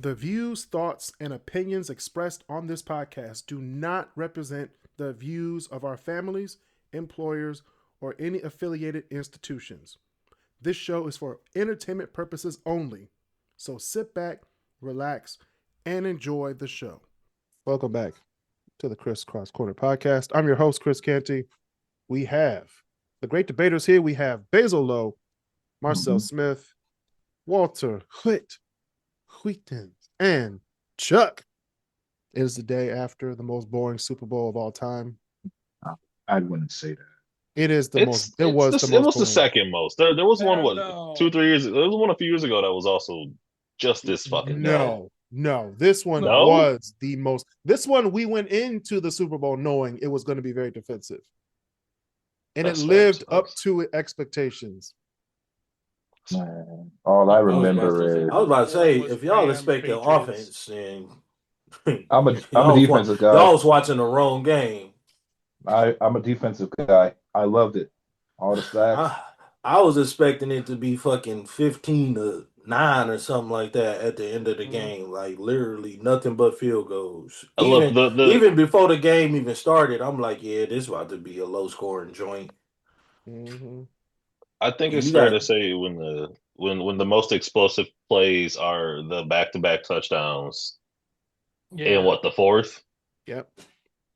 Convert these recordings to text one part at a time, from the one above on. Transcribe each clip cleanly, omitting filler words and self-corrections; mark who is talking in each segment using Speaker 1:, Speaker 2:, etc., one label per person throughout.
Speaker 1: The views, thoughts, and opinions expressed on this podcast do not represent the views of our families, employers, or any affiliated institutions. This show is for entertainment purposes only. So sit back, relax, and enjoy the show. Welcome back to the KrisCross Corner podcast. I'm your host, Chris Canty. We have the great debaters here. We have Basil Lowe, Marcel Smith, Walter Wheaton, and Chuck. It is the day after the most boring Super Bowl of all time.
Speaker 2: I wouldn't say that.
Speaker 1: It is the most. It was the most.
Speaker 3: It was the
Speaker 1: boring.
Speaker 3: second most. There was one 2-3 years. There was one a few years ago that was also just this fucking bad.
Speaker 1: No. This one was the most. This one we went into the Super Bowl knowing it was going to be very defensive, and it lived up to expectations.
Speaker 2: All I remember is
Speaker 4: I was about to say, if y'all expect the offense, then
Speaker 2: I'm a defensive guy.
Speaker 4: Y'all was watching the wrong game.
Speaker 2: I'm a defensive guy. I loved it. All the sacks.
Speaker 4: I was expecting it to be fucking 15-9 or something like that at the end of the game. Like literally nothing but field goals. Even before the game even started, I'm like, yeah, this is about to be a low scoring joint.
Speaker 1: Mm-hmm.
Speaker 3: I think it's fair to say when the most explosive plays are the back-to-back touchdowns in the fourth?
Speaker 1: Yep.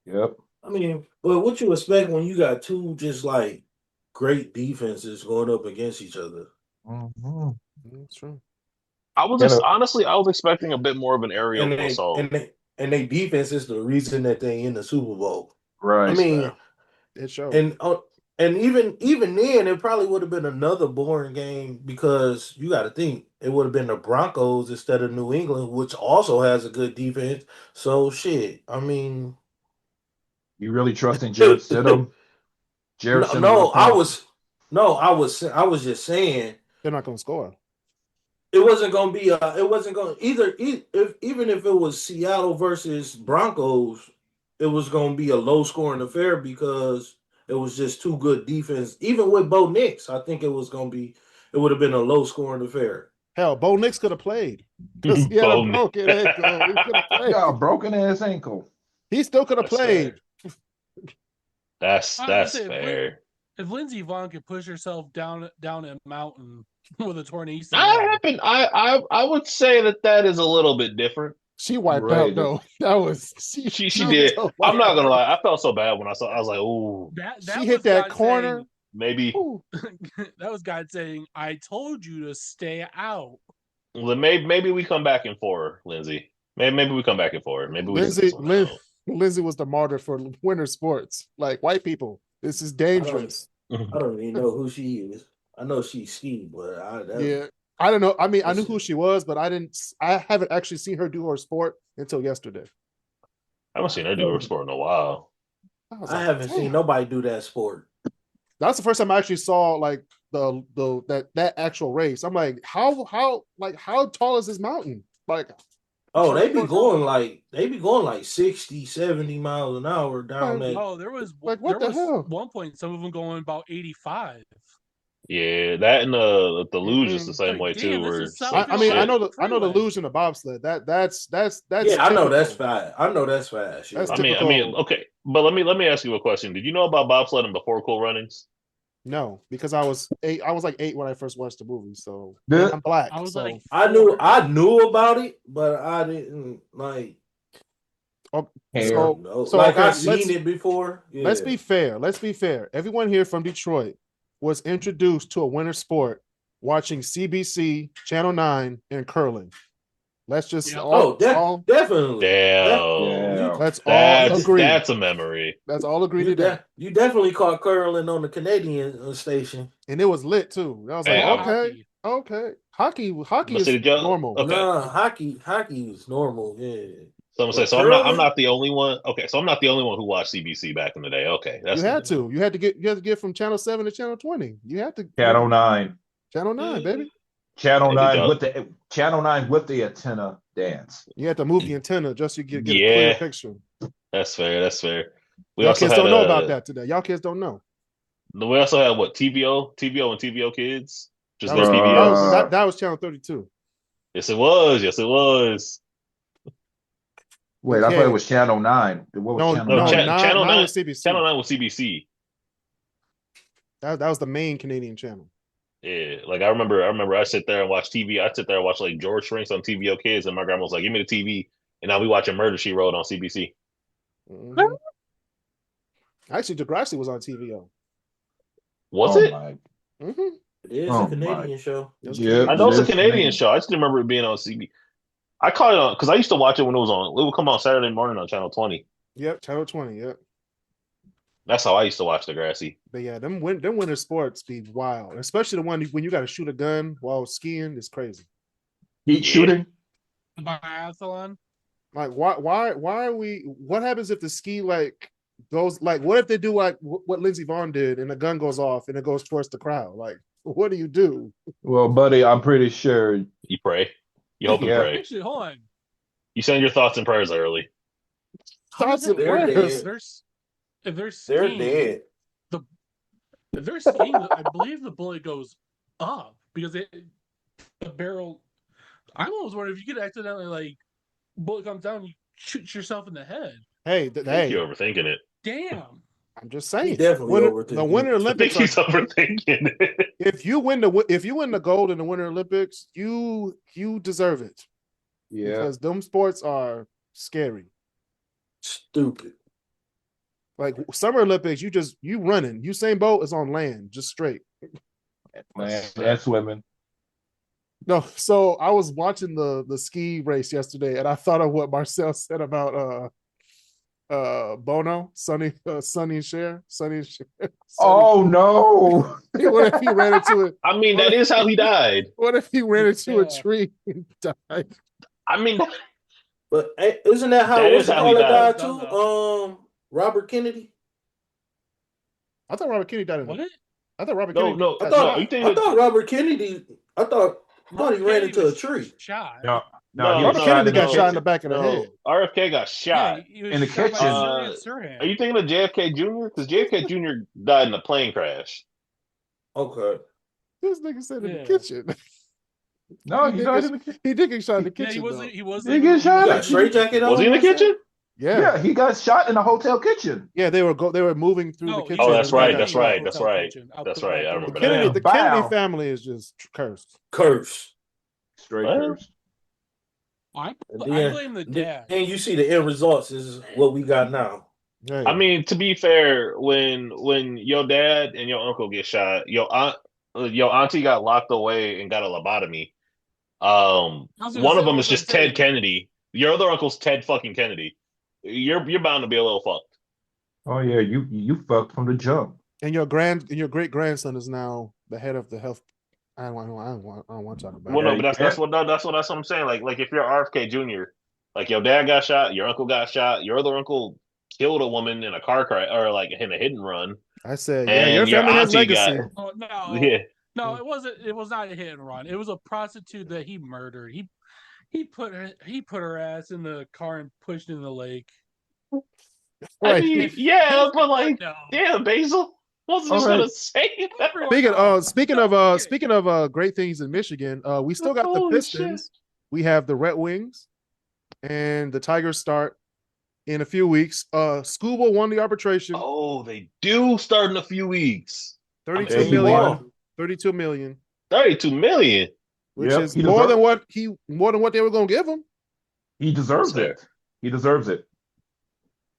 Speaker 4: I mean, but what you expect when you got two just like great defenses going up against each other?
Speaker 1: Mm-hmm. That's true.
Speaker 3: I was expecting a bit more of an aerial assault.
Speaker 4: And they defense is the reason that they in the Super Bowl.
Speaker 2: Right.
Speaker 4: I mean,
Speaker 1: it showed.
Speaker 4: And even then, it probably would have been another boring game because you got to think it would have been the Broncos instead of New England, which also has a good defense. So shit, I mean,
Speaker 2: you really trusting Jarrett Stidham?
Speaker 4: I was just saying
Speaker 1: they're not going to score.
Speaker 4: It wasn't going to be. It wasn't going even if it was Seattle versus Broncos, it was going to be a low scoring affair because it was just too good defense. Even with Bo Nix, I think it would have been a low scoring affair.
Speaker 1: Hell, Bo Nix could have played. Because he had a broken ankle. He could have played.
Speaker 2: Yeah, broken ass ankle.
Speaker 1: He still could have played.
Speaker 3: That's fair.
Speaker 5: If Lindsey Vonn could push herself down a mountain with a torn ACL,
Speaker 3: I would say that is a little bit different.
Speaker 1: She wiped out though. That was
Speaker 3: she did. I'm not gonna lie. I felt so bad when I saw. I was like, "Ooh."
Speaker 1: She hit that corner.
Speaker 5: Saying,
Speaker 3: maybe
Speaker 5: that was God saying, "I told you to stay out."
Speaker 3: Well, maybe we come back in for Lindsay. Maybe we come back in for her. Maybe
Speaker 1: Lindsay was the martyr for winter sports. Like white people, this is dangerous.
Speaker 4: I don't even know who she is. I know she's Steve, but
Speaker 1: I don't know. I mean, I knew who she was, but I haven't actually seen her do her sport until yesterday.
Speaker 3: I haven't seen her do her sport in a while.
Speaker 4: I haven't seen nobody do that sport.
Speaker 1: That's the first time I actually saw like that actual race. I'm like, how tall is this mountain? Like,
Speaker 4: they be going like 60, 70 miles an hour down there.
Speaker 5: Oh, there was
Speaker 1: hell?
Speaker 5: One point some of them going about 85.
Speaker 3: Yeah, that and the luge is the same way too.
Speaker 1: I know the luge and the bobsled. That's
Speaker 4: yeah. I know that's fast.
Speaker 1: That's
Speaker 3: I mean, okay, but let me ask you a question. Did you know about bobsledding before Cool Runnings?
Speaker 1: No, because I was 8. I was like 8 when I first watched the movie. So I'm black.
Speaker 5: I was like,
Speaker 4: I knew about it, but I didn't like. I've seen it before. Yeah.
Speaker 1: Let's be fair. Everyone here from Detroit was introduced to a winter sport watching CBC, Channel 9, and curling. Let's just
Speaker 4: definitely.
Speaker 3: Damn.
Speaker 1: Let's all agree.
Speaker 3: That's a memory.
Speaker 1: Let's all agree to that.
Speaker 4: You definitely caught curling on the Canadian station.
Speaker 1: And it was lit too. I was like, okay. Hockey is normal.
Speaker 4: Okay. Nah, hockey is normal, yeah.
Speaker 3: So I'm gonna say, so I'm not the only one. Okay, so I'm not the only one who watched CBC back in the day. Okay,
Speaker 1: you had to get from Channel 7 to Channel 20. You had to
Speaker 2: Channel 9.
Speaker 1: Channel 9, baby.
Speaker 2: Channel 9 with the antenna dance.
Speaker 1: You had to move the antenna just to get a clear picture.
Speaker 3: That's fair.
Speaker 1: Y'all kids don't know about that today. Y'all kids don't know.
Speaker 3: We also had TVO and TVO Kids.
Speaker 1: That was Channel 32.
Speaker 3: Yes, it was. Yes, it was.
Speaker 2: Wait, I thought it was Channel 9. What was
Speaker 1: No,
Speaker 2: Channel
Speaker 1: no,
Speaker 2: 9?
Speaker 3: Channel
Speaker 1: nine
Speaker 3: 9.
Speaker 1: was CBC.
Speaker 3: Channel 9 was CBC.
Speaker 1: That was the main Canadian channel.
Speaker 3: Yeah, like I remember I sit there and watch TV. I sit there and watch like George Shrinks on TVO Kids, and my grandma was like, "Give me the TV," and now we watching Murder She Wrote on CBC.
Speaker 1: Mm-hmm. Actually, Degrassi was on TVO.
Speaker 3: Was
Speaker 2: Oh
Speaker 3: it?
Speaker 2: my.
Speaker 1: Mm-hmm.
Speaker 4: It is
Speaker 2: Oh
Speaker 4: a Canadian show.
Speaker 2: Yeah,
Speaker 3: I know it's a
Speaker 2: is
Speaker 3: Canadian show. I just remember it being on CB. I caught it on because I used to watch it when it was on. It would come on Saturday morning on Channel 20.
Speaker 1: Yep, Channel 20. Yep.
Speaker 3: That's how I used to watch Degrassi.
Speaker 1: But yeah, them winter sports be wild, especially the one when you got to shoot a gun while skiing. It's crazy.
Speaker 2: Heat shooting.
Speaker 5: Biathlon.
Speaker 1: Like why are we? What happens if the ski like goes like? What if they do like what Lindsey Vonn did and the gun goes off and it goes towards the crowd? Like, what do you do?
Speaker 2: Well, buddy, I'm pretty sure.
Speaker 3: You pray. You hope and
Speaker 2: Yeah.
Speaker 3: pray.
Speaker 5: Actually, hold on.
Speaker 3: You send your thoughts and prayers early.
Speaker 5: How does it
Speaker 4: They're
Speaker 5: work?
Speaker 4: dead.
Speaker 5: If they're
Speaker 4: They're
Speaker 5: skiing,
Speaker 4: dead.
Speaker 5: if they're skiing, I believe the bullet goes up because the barrel. I'm always wondering if you could accidentally like bullet comes down, you shoot yourself in the head.
Speaker 1: Hey,
Speaker 3: I think
Speaker 1: hey,
Speaker 3: you're overthinking it.
Speaker 5: Damn.
Speaker 1: I'm just saying.
Speaker 4: He definitely overthinking
Speaker 1: The Winter
Speaker 4: it.
Speaker 3: I think
Speaker 1: Olympics.
Speaker 3: he's overthinking it.
Speaker 1: If you win the gold in the Winter Olympics, you deserve it
Speaker 2: Yeah.
Speaker 1: because them sports are scary.
Speaker 4: Stupid.
Speaker 1: Like Summer Olympics, you running. Usain Bolt is on land, just straight.
Speaker 2: Man, and swimming.
Speaker 1: No, so I was watching the ski race yesterday, and I thought of what Marcel said about Bono, Sonny and Cher.
Speaker 2: Oh no!
Speaker 1: What if he ran into it?
Speaker 3: I mean, that is how he died.
Speaker 1: What if he ran into a
Speaker 5: Yeah.
Speaker 1: tree and died?
Speaker 3: I mean,
Speaker 4: But hey, isn't that how
Speaker 3: That
Speaker 4: what's
Speaker 3: is
Speaker 4: the
Speaker 3: how he
Speaker 4: other guy
Speaker 3: died.
Speaker 4: too? Robert Kennedy.
Speaker 1: I thought Robert Kennedy died in
Speaker 5: What?
Speaker 1: I thought Robert
Speaker 3: no,
Speaker 1: Kennedy.
Speaker 3: no,
Speaker 4: I
Speaker 3: no.
Speaker 4: thought
Speaker 3: You think
Speaker 4: I thought Robert Kennedy. I thought he ran
Speaker 5: Kennedy
Speaker 4: into a
Speaker 5: was
Speaker 4: tree.
Speaker 5: Shot.
Speaker 2: No,
Speaker 3: No,
Speaker 2: he was
Speaker 1: Robert
Speaker 2: shot
Speaker 1: Kennedy
Speaker 2: in
Speaker 1: got
Speaker 2: the
Speaker 1: shot in the
Speaker 2: kitchen.
Speaker 1: back of the head.
Speaker 3: RFK got shot.
Speaker 5: Yeah, he was
Speaker 2: In the
Speaker 5: shot by
Speaker 2: kitchen.
Speaker 5: Syrian Sirhan.
Speaker 3: Are you thinking of JFK Jr.? Because JFK Jr. died in a plane crash.
Speaker 4: Okay.
Speaker 1: This nigga said in the
Speaker 5: Yeah.
Speaker 1: kitchen.
Speaker 2: No,
Speaker 1: He
Speaker 2: he
Speaker 1: did
Speaker 2: died
Speaker 1: get-
Speaker 2: in the kitchen.
Speaker 1: He did get shot in the
Speaker 5: Yeah,
Speaker 1: kitchen.
Speaker 5: he wasn't.
Speaker 1: though.
Speaker 5: He wasn't.
Speaker 2: He get shot?
Speaker 4: You got straight jacket on.
Speaker 3: Was he in the
Speaker 4: Marcel?
Speaker 3: kitchen?
Speaker 1: Yeah.
Speaker 2: Yeah, he got shot in a hotel kitchen.
Speaker 1: Yeah, they were moving through the
Speaker 5: No,
Speaker 1: kitchen.
Speaker 5: he
Speaker 3: Oh,
Speaker 5: was
Speaker 3: that's
Speaker 5: in
Speaker 3: right.
Speaker 5: the
Speaker 3: That's
Speaker 5: main
Speaker 3: right. That's
Speaker 5: hotel
Speaker 3: right.
Speaker 5: kitchen out
Speaker 3: That's
Speaker 5: the
Speaker 3: right.
Speaker 5: back
Speaker 3: I
Speaker 5: door.
Speaker 3: remember
Speaker 1: Kennedy,
Speaker 3: that.
Speaker 1: the
Speaker 2: Bow.
Speaker 1: Kennedy family is just cursed.
Speaker 4: Curse.
Speaker 2: Straight
Speaker 3: Well,
Speaker 2: curse.
Speaker 5: I
Speaker 4: And
Speaker 5: blame the dad.
Speaker 4: Then you see the end results is what we got now.
Speaker 1: Hey,
Speaker 3: I mean, to be fair, when your dad and your uncle get shot, your auntie got locked away and got a lobotomy.
Speaker 5: I was gonna
Speaker 3: One
Speaker 5: say-
Speaker 3: of them
Speaker 5: I
Speaker 3: is
Speaker 5: was
Speaker 3: just
Speaker 5: gonna say-
Speaker 3: Ted Kennedy. Your other uncle's Ted fucking Kennedy. You're bound to be a little fucked.
Speaker 2: Oh yeah, you fucked from the jump.
Speaker 1: and your great grandson is now the head of the health. I don't want to talk about
Speaker 3: Well,
Speaker 1: it.
Speaker 3: no, but that's what I'm saying. Like if you're RFK Jr., like your dad got shot, your uncle got shot, your other uncle killed a woman in a car crash or like in a hit and run.
Speaker 1: I said, yeah,
Speaker 3: And
Speaker 1: your
Speaker 3: your
Speaker 1: family has
Speaker 3: auntie
Speaker 1: legacy.
Speaker 3: got-
Speaker 5: Oh, no,
Speaker 3: Yeah,
Speaker 5: no, it wasn't. It was not a hit and run. It was a prostitute that he murdered. He put her ass in the car and pushed in the lake.
Speaker 3: I
Speaker 1: Right.
Speaker 3: mean, yeah, but like,
Speaker 5: No.
Speaker 3: damn, Basil wasn't just
Speaker 2: All right.
Speaker 3: gonna say that.
Speaker 1: Speaking of great things in Michigan, we still got the
Speaker 3: Holy
Speaker 1: Pistons. We have the Red Wings, and the Tigers start in a few weeks. Scuba won the arbitration,
Speaker 3: Oh, they do start in a few weeks.
Speaker 1: 32
Speaker 2: There he
Speaker 1: million,
Speaker 2: won.
Speaker 1: 32 million,
Speaker 3: 32 million.
Speaker 1: which
Speaker 2: Yep,
Speaker 1: is
Speaker 2: he
Speaker 1: more than
Speaker 2: deserves-
Speaker 1: what they were going to give him.
Speaker 2: He deserves
Speaker 3: That's
Speaker 2: it. He deserves it.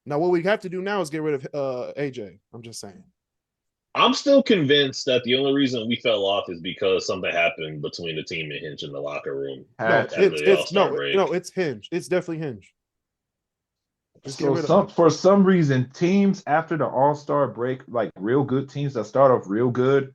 Speaker 1: Now, what we have to do now is get rid of AJ. I'm just saying.
Speaker 3: I'm still convinced that the only reason we fell off is because something happened between the team and Hinge in the locker room.
Speaker 1: No,
Speaker 2: Had-
Speaker 1: it's Hinge. It's definitely Hinge. Just get
Speaker 2: So
Speaker 1: rid of him.
Speaker 2: for some reason, teams after the All-Star break, like real good teams that start off real good,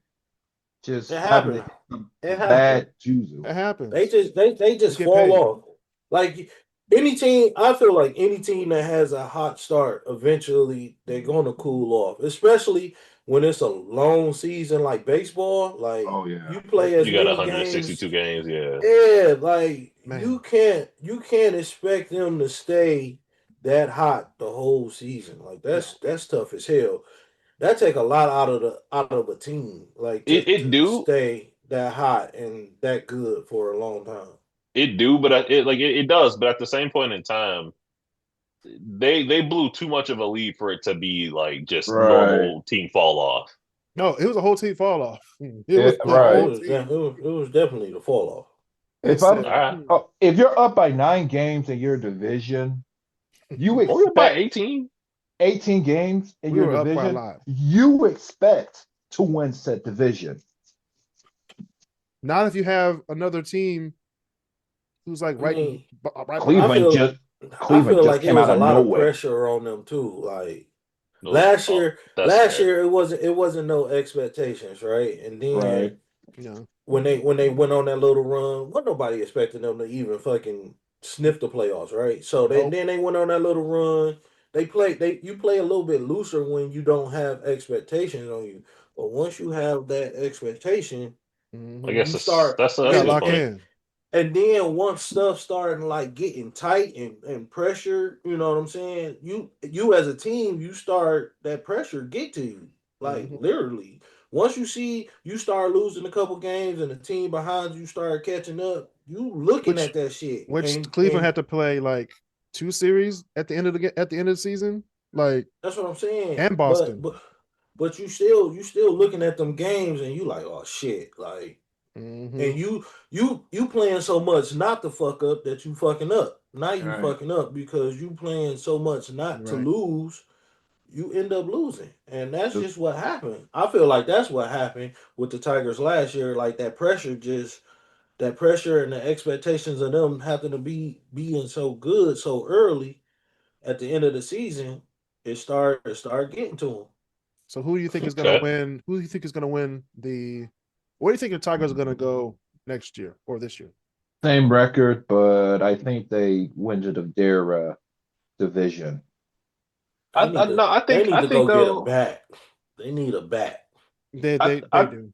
Speaker 2: just
Speaker 4: It
Speaker 2: having
Speaker 4: happened.
Speaker 2: some
Speaker 4: It happened.
Speaker 2: bad juju.
Speaker 1: It happens.
Speaker 4: They just
Speaker 1: Get
Speaker 4: fall
Speaker 1: paid.
Speaker 4: off. Like any team, I feel like any team that has a hot start, eventually they're gonna cool off. Especially when it's a long season like baseball. Like
Speaker 2: Oh, yeah.
Speaker 4: you play as
Speaker 3: You got
Speaker 4: many
Speaker 3: 162 games, yeah.
Speaker 4: Yeah, like
Speaker 1: Man.
Speaker 4: you can't expect them to stay that hot the whole season. Like that's tough as hell. That take a lot out of a team. Like
Speaker 3: It do.
Speaker 4: stay that hot and that good for a long time.
Speaker 3: It do, but it does. But at the same point in time, they blew too much of a lead for it to be like just
Speaker 2: Right.
Speaker 3: normal team fall off.
Speaker 1: No, it was a whole team fall off. It was the
Speaker 2: Right.
Speaker 1: whole team.
Speaker 4: It was definitely the fall off.
Speaker 1: They
Speaker 2: If I'm
Speaker 1: said,
Speaker 3: All right,
Speaker 2: if you're up by 9 games in your division, you
Speaker 3: we're by
Speaker 2: expect
Speaker 3: 18.
Speaker 2: 18 games in
Speaker 1: we
Speaker 2: your
Speaker 1: were up by a
Speaker 2: division.
Speaker 1: lot.
Speaker 2: You expect to win said division.
Speaker 1: Not if you have another team who's like
Speaker 4: I mean,
Speaker 1: right behind.
Speaker 2: Cleveland just
Speaker 4: I
Speaker 2: Cleveveland
Speaker 4: feel
Speaker 2: just
Speaker 4: like it
Speaker 2: came
Speaker 4: was
Speaker 2: out
Speaker 4: a
Speaker 2: of
Speaker 4: lot of
Speaker 2: nowhere.
Speaker 4: pressure on them too. Like
Speaker 3: Nope.
Speaker 4: last
Speaker 3: Oh,
Speaker 4: year,
Speaker 3: that's fair.
Speaker 4: it wasn't no expectations, right? And
Speaker 2: Right.
Speaker 4: then
Speaker 1: You
Speaker 4: when they went on that little run, wasn't nobody expecting them to even fucking sniff the playoffs, right? So
Speaker 1: Nope.
Speaker 4: then they went on that little run. You play a little bit looser when you don't have expectations on you. But once you have that expectation,
Speaker 3: I
Speaker 1: Mm-hmm.
Speaker 3: guess
Speaker 4: you start
Speaker 3: that's
Speaker 1: You
Speaker 3: a
Speaker 1: got to
Speaker 3: good
Speaker 1: lock
Speaker 3: point.
Speaker 1: in.
Speaker 4: and then once stuff starting like getting tight and pressure, you know what I'm saying? You as a team, you start that pressure get to you. Like
Speaker 1: Mm-hmm.
Speaker 4: literally. Once you see you start losing a couple games and the team behind you start catching up, you looking
Speaker 1: Which
Speaker 4: at that shit.
Speaker 1: Cleveland
Speaker 4: And
Speaker 1: had to play like 2 series at the end of the season, like,
Speaker 4: that's what I'm saying.
Speaker 1: and Boston.
Speaker 4: But you still looking at them games and you like, oh shit, like
Speaker 1: Mm-hmm.
Speaker 4: and you playing so much not to fuck up that you fucking up. Now you
Speaker 2: Right.
Speaker 4: fucking up because you playing so much not to
Speaker 1: Right.
Speaker 4: lose, you end up losing. And that's just what happened. I feel like that's what happened with the Tigers last year. Like that pressure and the expectations of them having to being so good so early at the end of the season, it started getting to them.
Speaker 1: So who do you think is going to
Speaker 3: Okay.
Speaker 1: win? Who do you think is going to win the? Where do you think the Tigers are going to go next year or this year?
Speaker 2: Same record, but I think they win their division.
Speaker 3: No,
Speaker 4: They need
Speaker 3: I
Speaker 4: to
Speaker 3: think
Speaker 4: go get a
Speaker 3: though.
Speaker 4: bat. They need a bat.
Speaker 1: They
Speaker 3: I
Speaker 1: do.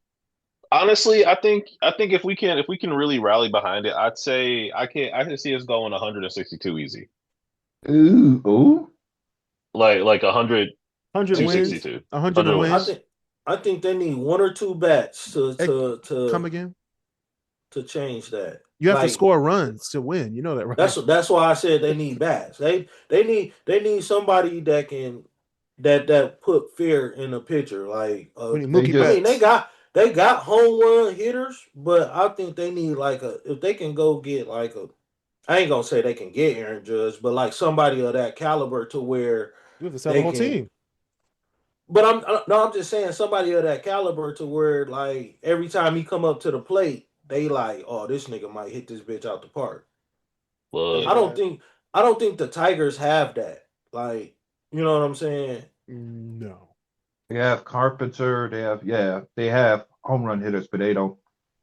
Speaker 3: honestly, I think if we can really rally behind it, I'd say I can see us going 162 easy,
Speaker 2: Ooh, ooh.
Speaker 3: like 100
Speaker 1: 100
Speaker 4: They
Speaker 1: wins,
Speaker 4: need
Speaker 3: 262,
Speaker 1: 100
Speaker 3: 100
Speaker 4: I
Speaker 3: wins.
Speaker 1: wins.
Speaker 4: think I think they need one or two bats
Speaker 1: Hey, come again.
Speaker 4: to change that.
Speaker 1: You have to
Speaker 4: Like
Speaker 1: score runs to win. You know that, right?
Speaker 4: that's why I said they need bats. They need somebody that can that put fear in the pitcher. Like
Speaker 1: We need
Speaker 2: They
Speaker 1: Mookie
Speaker 4: I
Speaker 2: just
Speaker 4: mean
Speaker 1: Betts.
Speaker 4: they got home run hitters, but I think they need like a if they can go get like a I ain't gonna say they can get Aaron Judge, but like somebody of that caliber to where
Speaker 1: You have to sell the
Speaker 4: they
Speaker 1: whole
Speaker 4: can.
Speaker 1: team.
Speaker 4: But I'm just saying somebody of that caliber to where like every time he come up to the plate, they like, oh, this nigga might hit this bitch out the park.
Speaker 1: Yeah,
Speaker 3: Look,
Speaker 4: I don't
Speaker 1: that.
Speaker 4: think I don't think the Tigers have that. Like, you know what I'm saying?
Speaker 1: No.
Speaker 2: they have Carpenter. They have home run hitters, but they don't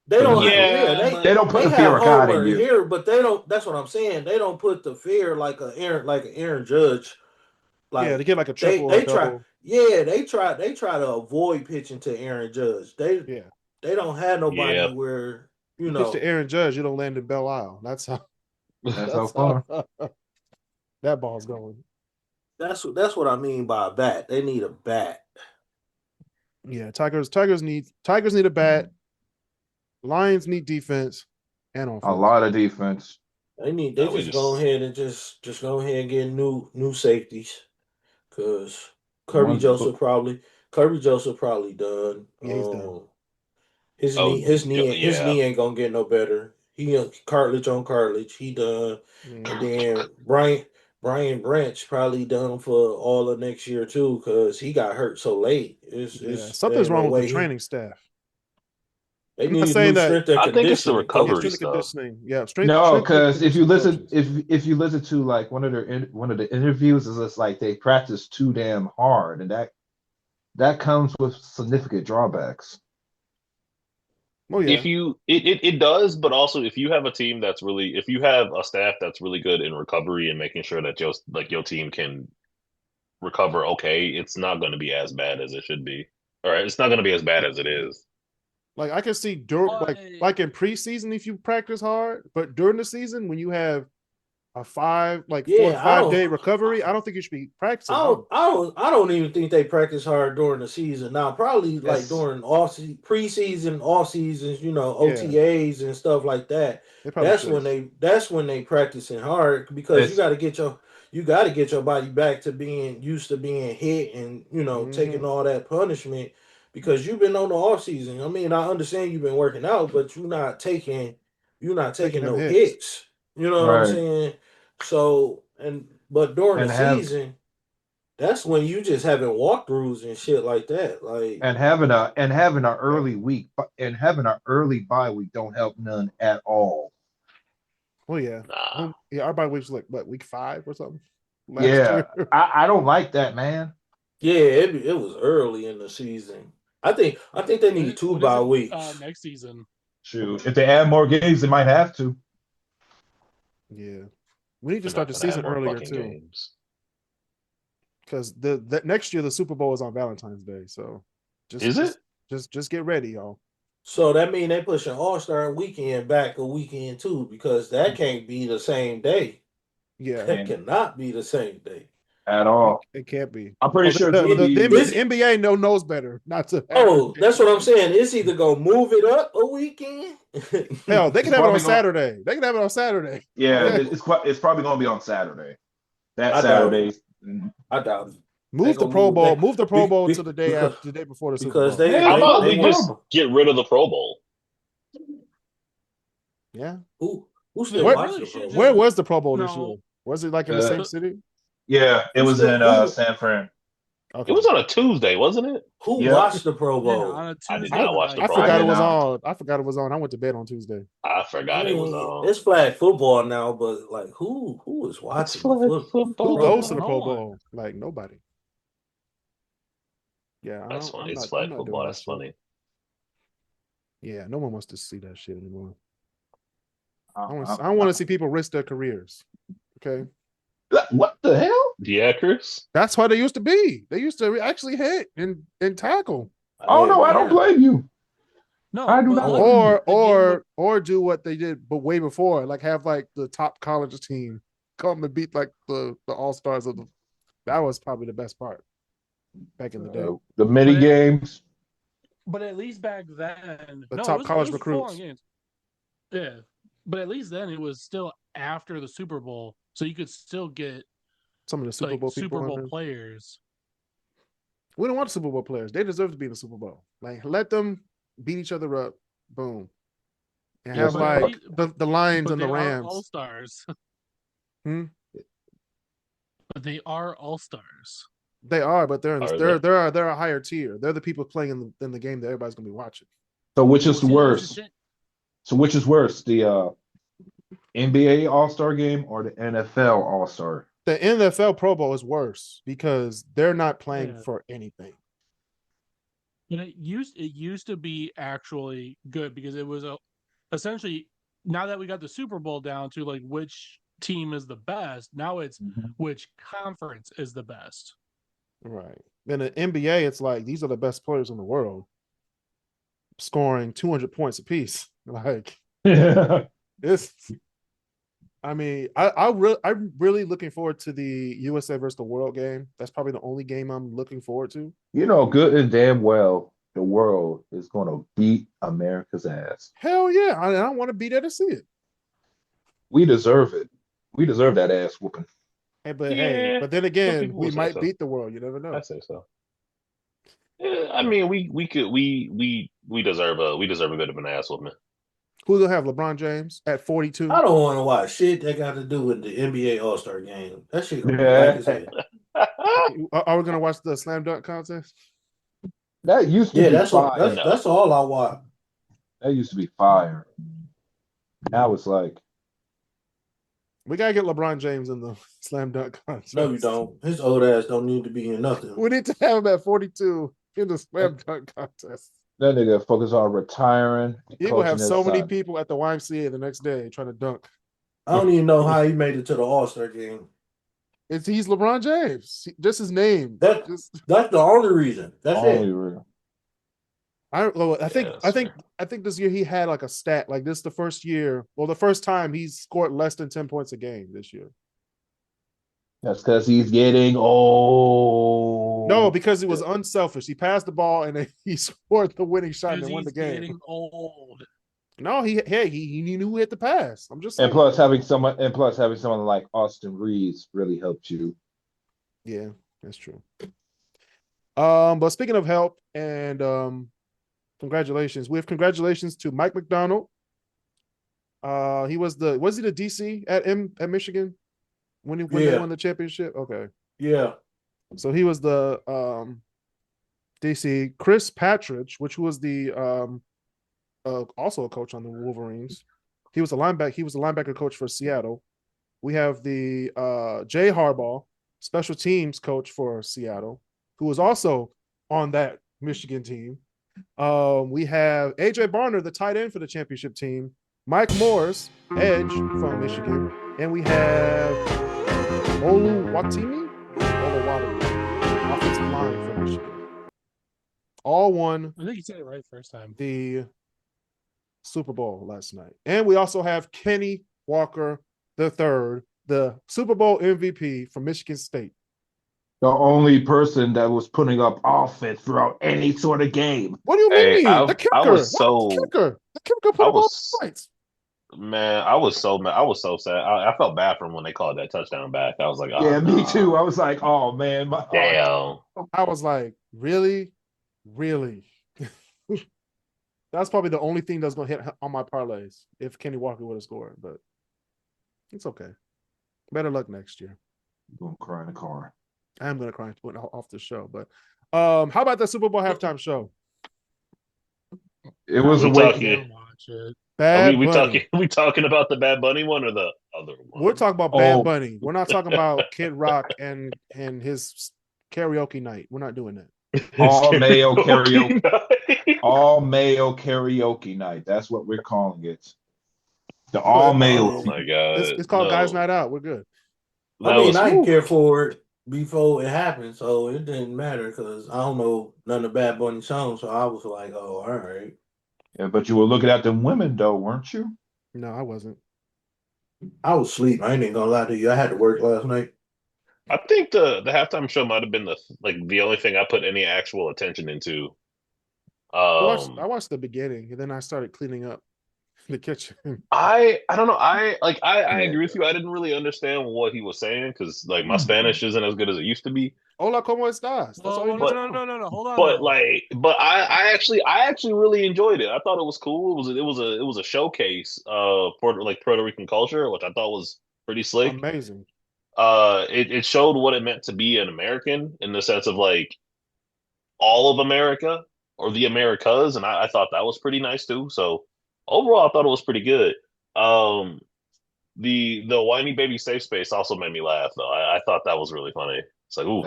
Speaker 4: They
Speaker 2: put
Speaker 4: don't
Speaker 2: enough.
Speaker 4: have
Speaker 5: Yeah,
Speaker 2: They
Speaker 5: but
Speaker 2: don't put
Speaker 4: they
Speaker 2: the fear
Speaker 4: have
Speaker 2: of God in
Speaker 4: homer
Speaker 2: you.
Speaker 4: here, but they don't. That's what I'm saying. They don't put the fear like an Aaron Judge.
Speaker 1: Yeah, to
Speaker 4: Like
Speaker 1: get like a triple or a
Speaker 4: they try,
Speaker 1: double.
Speaker 4: yeah, they try to avoid pitching to Aaron Judge.
Speaker 1: Yeah.
Speaker 4: They don't have nobody
Speaker 3: yeah,
Speaker 4: where you
Speaker 1: You pitch to
Speaker 4: know.
Speaker 1: Aaron Judge, you don't land in Belle Isle. That's how.
Speaker 2: That's how
Speaker 1: That's how
Speaker 2: far.
Speaker 1: that ball's going.
Speaker 4: That's what I mean by a bat. They need a bat.
Speaker 1: Yeah, Tigers need a bat. Lions need defense and
Speaker 2: A
Speaker 1: offense.
Speaker 2: lot of defense.
Speaker 4: They
Speaker 3: we
Speaker 4: just go
Speaker 3: just
Speaker 4: ahead and just go ahead and get new safeties because
Speaker 2: Ones,
Speaker 4: Kirby Joseph probably done.
Speaker 1: Yeah, he's done.
Speaker 3: oh
Speaker 4: His
Speaker 3: yeah,
Speaker 4: knee ain't gonna get no better. He cartilage on cartilage. He done, and
Speaker 1: Mm,
Speaker 4: then Brian Branch probably done for all of next year too because he got hurt so late.
Speaker 1: yeah,
Speaker 4: There
Speaker 1: something's
Speaker 4: ain't no
Speaker 1: wrong with the
Speaker 4: way he.
Speaker 1: training staff.
Speaker 4: They
Speaker 1: I'm not
Speaker 4: need
Speaker 1: saying
Speaker 4: new
Speaker 1: that.
Speaker 4: strength and
Speaker 3: I think it's the
Speaker 4: conditioning
Speaker 1: Yeah,
Speaker 3: recovery
Speaker 1: strength and
Speaker 4: coaches.
Speaker 3: stuff.
Speaker 1: conditioning. Yeah,
Speaker 2: no,
Speaker 1: strength and
Speaker 2: because
Speaker 1: conditioning coaches.
Speaker 2: if you listen to like one of the interviews, is just like they practice too damn hard, and that comes with significant drawbacks.
Speaker 1: Oh yeah,
Speaker 3: If you it does, but also if you have a team that's really if you have a staff that's really good in recovery and making sure that your team can recover okay, it's not going to be as bad as it should be. All right, it's not going to be as bad as it is.
Speaker 1: like I can see
Speaker 5: but
Speaker 1: like in preseason if you practice hard, but during the season when you have a 4 to
Speaker 4: Yeah,
Speaker 1: 5 day recovery. I don't think you should be practicing.
Speaker 4: I don't even think they practice hard during the season. Now, probably like
Speaker 2: Yes.
Speaker 4: during preseason, off seasons,
Speaker 1: Yeah.
Speaker 4: OTAs and stuff like that.
Speaker 1: They probably should.
Speaker 4: That's when they practicing hard because you got to get your body back to being used to being hit and taking all that punishment because you've been on the off season. I mean, I understand you've been working out, but you're not taking
Speaker 1: them
Speaker 4: no
Speaker 1: hits.
Speaker 4: hits. You know what I'm
Speaker 2: Right.
Speaker 4: saying? So but during
Speaker 2: And
Speaker 4: the
Speaker 2: have
Speaker 4: season, that's when you just having walkthroughs and shit like that. Like,
Speaker 2: and having an early week and having an early bye week don't help none at all.
Speaker 1: Well, yeah.
Speaker 3: Nah.
Speaker 1: Yeah, our bye week's like what, week 5 or something last
Speaker 2: Yeah,
Speaker 1: year.
Speaker 2: I don't like that, man.
Speaker 4: yeah, it was early in the season. I think they need 2
Speaker 5: What is
Speaker 4: bye
Speaker 5: it,
Speaker 4: weeks.
Speaker 5: next season?
Speaker 2: Shoot, if they add more games, they might have to.
Speaker 1: Yeah, we need to
Speaker 3: They're
Speaker 1: start
Speaker 3: not
Speaker 1: the
Speaker 3: gonna
Speaker 1: season
Speaker 3: have more
Speaker 1: earlier
Speaker 3: fucking
Speaker 1: too,
Speaker 3: games.
Speaker 1: because the next year the Super Bowl is on Valentine's Day. So
Speaker 3: Is it?
Speaker 1: just get ready, y'all.
Speaker 4: So that mean they pushing All-Star weekend back a weekend too because that can't be the same day.
Speaker 1: Yeah,
Speaker 4: That cannot be the same day.
Speaker 2: At all.
Speaker 1: it can't be.
Speaker 2: I'm pretty sure it's
Speaker 1: the,
Speaker 2: gonna
Speaker 1: the,
Speaker 2: be.
Speaker 1: the NBA knows better not to.
Speaker 4: That's what I'm saying. It's either gonna move it up a weekend.
Speaker 1: Hell, they can have it on
Speaker 2: probably gonna-
Speaker 1: Saturday. They can have it on Saturday.
Speaker 2: Yeah, it's probably gonna be on Saturday. That
Speaker 4: I doubt
Speaker 2: Saturday.
Speaker 4: I doubt it.
Speaker 1: Move the Pro Bowl. Move the Pro Bowl to the day after, the day before the Super Bowl.
Speaker 4: Because they
Speaker 3: How about
Speaker 4: they
Speaker 3: we just get rid of the Pro Bowl?
Speaker 1: Yeah.
Speaker 4: who still
Speaker 1: Where-
Speaker 4: watching the Pro Bowl?
Speaker 1: Where was the Pro Bowl this
Speaker 5: No.
Speaker 1: year? Was it like in the same city?
Speaker 2: Yeah, it was in San Fran.
Speaker 1: Okay.
Speaker 3: It was on a Tuesday, wasn't it?
Speaker 4: Who
Speaker 2: Yeah.
Speaker 4: watched the Pro
Speaker 5: Yeah,
Speaker 4: Bowl?
Speaker 5: on a
Speaker 3: I did
Speaker 5: Tuesday
Speaker 3: not watch the
Speaker 5: night.
Speaker 1: I
Speaker 3: Pro
Speaker 1: forgot
Speaker 2: Bowl.
Speaker 1: it was on. I forgot it was on. I went to bed on Tuesday.
Speaker 3: I forgot it was on.
Speaker 4: It's flag football now, but like who is watching
Speaker 3: flag football.
Speaker 1: Who goes to the
Speaker 5: No
Speaker 1: Pro
Speaker 5: one.
Speaker 1: Bowl? Like nobody. Yeah,
Speaker 3: That's funny.
Speaker 1: I'm
Speaker 3: It's
Speaker 1: not
Speaker 3: flag
Speaker 1: doing
Speaker 3: football.
Speaker 1: that
Speaker 3: That's
Speaker 1: shit.
Speaker 3: funny.
Speaker 1: Yeah, no one wants to see that shit anymore. I
Speaker 2: Uh,
Speaker 1: want to see people risk their careers. Okay,
Speaker 2: What the hell?
Speaker 3: Yeah, Chris.
Speaker 1: that's why they used to be. They used to actually hit and tackle,
Speaker 2: Oh no, I don't blame you.
Speaker 5: No,
Speaker 2: I do
Speaker 5: but
Speaker 2: not
Speaker 5: like,
Speaker 2: want
Speaker 1: or
Speaker 5: the game
Speaker 1: or do what they did, but way before, like have like the top college team come and beat like the all stars of the. That was probably the best part back in the day.
Speaker 2: The mini
Speaker 5: But-
Speaker 2: games.
Speaker 5: But at least back then,
Speaker 1: The
Speaker 5: no,
Speaker 1: top
Speaker 5: it was,
Speaker 1: college
Speaker 5: it was
Speaker 1: recruits.
Speaker 5: full-on games. Yeah, but at least then it was still after the Super Bowl, so you could still get
Speaker 1: Some of the Super
Speaker 5: like
Speaker 1: Bowl people.
Speaker 5: Super
Speaker 1: on
Speaker 5: Bowl
Speaker 1: there.
Speaker 5: players.
Speaker 1: We don't want Super Bowl players. They deserve to be in the Super Bowl. Like let them beat each other up. Boom. And
Speaker 2: Yes,
Speaker 1: have
Speaker 2: but-
Speaker 1: like the Lions
Speaker 5: But
Speaker 1: and the
Speaker 5: they are
Speaker 1: Rams.
Speaker 5: all stars.
Speaker 1: Hmm?
Speaker 5: But they are all stars.
Speaker 1: They are, but they're
Speaker 3: Are
Speaker 1: they're a higher tier. They're the people playing in the game that everybody's gonna be watching.
Speaker 2: So which is
Speaker 5: Well, see,
Speaker 2: worse?
Speaker 5: that's the thing.
Speaker 2: So which is worse, the NBA All-Star game or the NFL All-Star?
Speaker 1: The NFL Pro Bowl is worse because they're not playing
Speaker 5: Yeah.
Speaker 1: for anything.
Speaker 5: And it used to be actually good because it was essentially now that we got the Super Bowl down to like which team is the best, now it's which conference is the best.
Speaker 1: Right. In the NBA, it's like these are the best players in the world, scoring 200 points apiece. Like it's. I mean, I'm really looking forward to the USA versus the World game. That's probably the only game I'm looking forward to.
Speaker 2: You know good and damn well the world is going to beat America's ass.
Speaker 1: Hell yeah! I want to be there to see it.
Speaker 2: We deserve it. We deserve that ass whooping.
Speaker 1: Hey, but
Speaker 3: Yeah,
Speaker 1: but then
Speaker 3: some
Speaker 1: again,
Speaker 3: people
Speaker 1: we
Speaker 3: would say
Speaker 1: might
Speaker 3: so.
Speaker 1: beat the world. You never know.
Speaker 3: I say so. Yeah, I mean, we deserve a bit of an ass whooping.
Speaker 1: Who will have LeBron James at 42?
Speaker 4: I don't want to watch shit that got to do with the NBA All Star game. That shit gonna be
Speaker 2: Yeah.
Speaker 4: whack as hell.
Speaker 1: Are we gonna watch the slam dunk contest?
Speaker 2: That used to
Speaker 4: Yeah,
Speaker 2: be
Speaker 4: that's all.
Speaker 2: fire.
Speaker 4: That's all I watch.
Speaker 2: That used to be fire. Now it's like,
Speaker 1: We gotta get LeBron James in the slam dunk contest.
Speaker 4: No, you don't. His old ass don't need to be in nothing.
Speaker 1: We need to have him at 42 in the slam dunk contest.
Speaker 2: that nigga focus on retiring.
Speaker 1: He will have
Speaker 2: coaching
Speaker 1: so
Speaker 2: his
Speaker 1: many
Speaker 2: son.
Speaker 1: people at the YMCA the next day trying to dunk.
Speaker 4: I don't even know how he made it to the All Star game.
Speaker 1: He's LeBron James. Just his name.
Speaker 4: That-
Speaker 1: Just,
Speaker 4: That's the only reason. That's
Speaker 2: Only
Speaker 4: it.
Speaker 2: real.
Speaker 1: I
Speaker 3: Yes.
Speaker 1: think this year he had like a stat like this the first year, well, the first time he's scored less than 10 points a game this year.
Speaker 2: That's because he's getting old.
Speaker 1: No, because he was unselfish. He passed the ball and then he scored the winning shot and won the game.
Speaker 5: Getting old.
Speaker 1: No, he knew who hit the pass. I'm just saying.
Speaker 2: And plus having someone like Austin Reeves really helped you.
Speaker 1: Yeah, that's true. But speaking of help and congratulations, we have congratulations to Mike McDonald. He was he the DC at Michigan when they won the championship? Okay.
Speaker 4: Yeah.
Speaker 1: So he was the DC. Chris Patridge, which was the also a coach on the Wolverines. He was a linebacker coach for Seattle. We have the Jay Harbaugh, special teams coach for Seattle, who was also on that Michigan team. We have AJ Barner, the tight end for the championship team. Mike Morris, edge from Michigan, and we have Oluwatimi, offensive line from Michigan. All won.
Speaker 5: I think you said it right first time.
Speaker 1: The Super Bowl last night. And we also have Kenny Walker III, the Super Bowl MVP from Michigan State.
Speaker 2: The only person that was putting up offense throughout any sort of game.
Speaker 1: What do you mean? The kicker.
Speaker 3: The
Speaker 1: kicker put up all the points.
Speaker 3: Man, I was so mad. I was so sad. I felt bad for him when they called that touchdown back. I was like, oh,
Speaker 2: yeah, me too. I was like, oh man,
Speaker 3: damn.
Speaker 1: I was like, really? That's probably the only thing that's going to hit on my parlays if Kenny Walker would have scored, but it's okay. Better luck next year.
Speaker 2: I'm going to cry in the car.
Speaker 1: I am going to cry off the show, but how about the Super Bowl halftime show?
Speaker 2: It was
Speaker 3: we talking about the Bad Bunny one or the other one?
Speaker 1: We're talking about Bad Bunny. We're not talking about Kid Rock and his karaoke night. We're not doing that.
Speaker 2: All male karaoke. All male karaoke night. That's what we're calling it. The all male.
Speaker 3: Oh my god!
Speaker 1: It's called Guys Night Out. We're good.
Speaker 4: I didn't care for it before it happened, so it didn't matter because I don't know none of Bad Bunny songs. So I was like, "Oh, all right."
Speaker 2: Yeah, but you were looking at them women though, weren't you?
Speaker 1: No, I wasn't.
Speaker 4: I was asleep. I ain't even gonna lie to you. I had to work last night.
Speaker 3: I think the halftime show might have been the only thing I put any actual attention into.
Speaker 1: I watched the beginning and then I started cleaning up the kitchen.
Speaker 3: I don't know. I agree with you. I didn't really understand what he was saying because like my Spanish isn't as good as it used to be.
Speaker 1: Hola, ¿cómo estás? That's all.
Speaker 5: No. Hold on.
Speaker 3: But I actually really enjoyed it. I thought it was cool. It was a showcase of Puerto Rican culture, which I thought was pretty slick.
Speaker 1: Amazing.
Speaker 3: It showed what it meant to be an American in the sense of like all of America or the Americas, and I thought that was pretty nice too. So overall, I thought it was pretty good. The whiny baby safe space also made me laugh though. I thought that was really funny. It's like, ooh,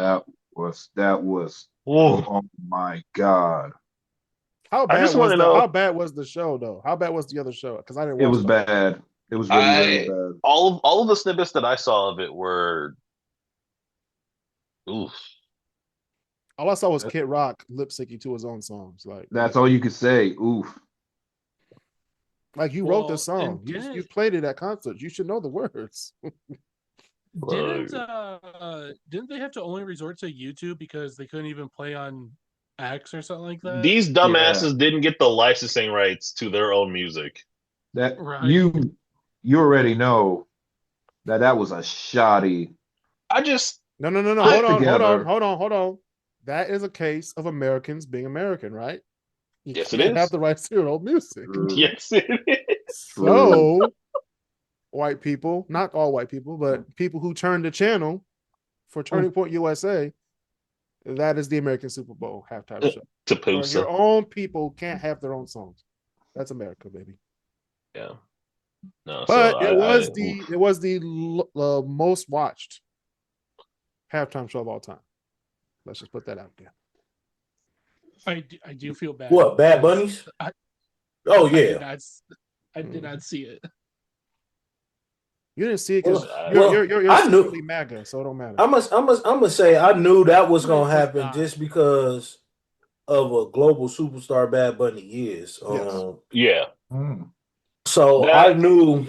Speaker 2: that was. Oh my god!
Speaker 1: How bad was the show though? How bad was the other show? Because I didn't.
Speaker 2: It was bad. It was really bad.
Speaker 3: All of the snippets that I saw of it were, oof.
Speaker 1: All I saw was Kid Rock lip syncing to his own songs. Like
Speaker 2: that's all you could say. Oof.
Speaker 1: Like you wrote this song. You played it at concerts. You should know the words.
Speaker 5: Didn't they have to only resort to YouTube because they couldn't even play on X or something like that?
Speaker 3: These dumbasses didn't get the licensing rights to their own music.
Speaker 2: That right. You already know that was a shoddy.
Speaker 1: No. Hold on. That is a case of Americans being American, right?
Speaker 3: Yes, it is.
Speaker 1: Have the rights to your own music.
Speaker 3: Yes, it is.
Speaker 1: So, white people, not all white people, but people who turn the channel for Turning Point USA, that is the American Super Bowl halftime show. Your own people can't have their own songs. That's America, baby.
Speaker 3: Yeah. No,
Speaker 1: but it was the most watched halftime show of all time. Let's just put that out there.
Speaker 5: I do feel bad.
Speaker 4: What, Bad Bunnies? Oh yeah.
Speaker 5: I did not see it.
Speaker 1: You didn't see it because you're simply MAGA, so it don't matter.
Speaker 4: I'm gonna say I knew that was gonna happen just because of a global superstar Bad Bunny is.
Speaker 1: Yes.
Speaker 3: Yeah,
Speaker 4: So
Speaker 3: that
Speaker 4: I knew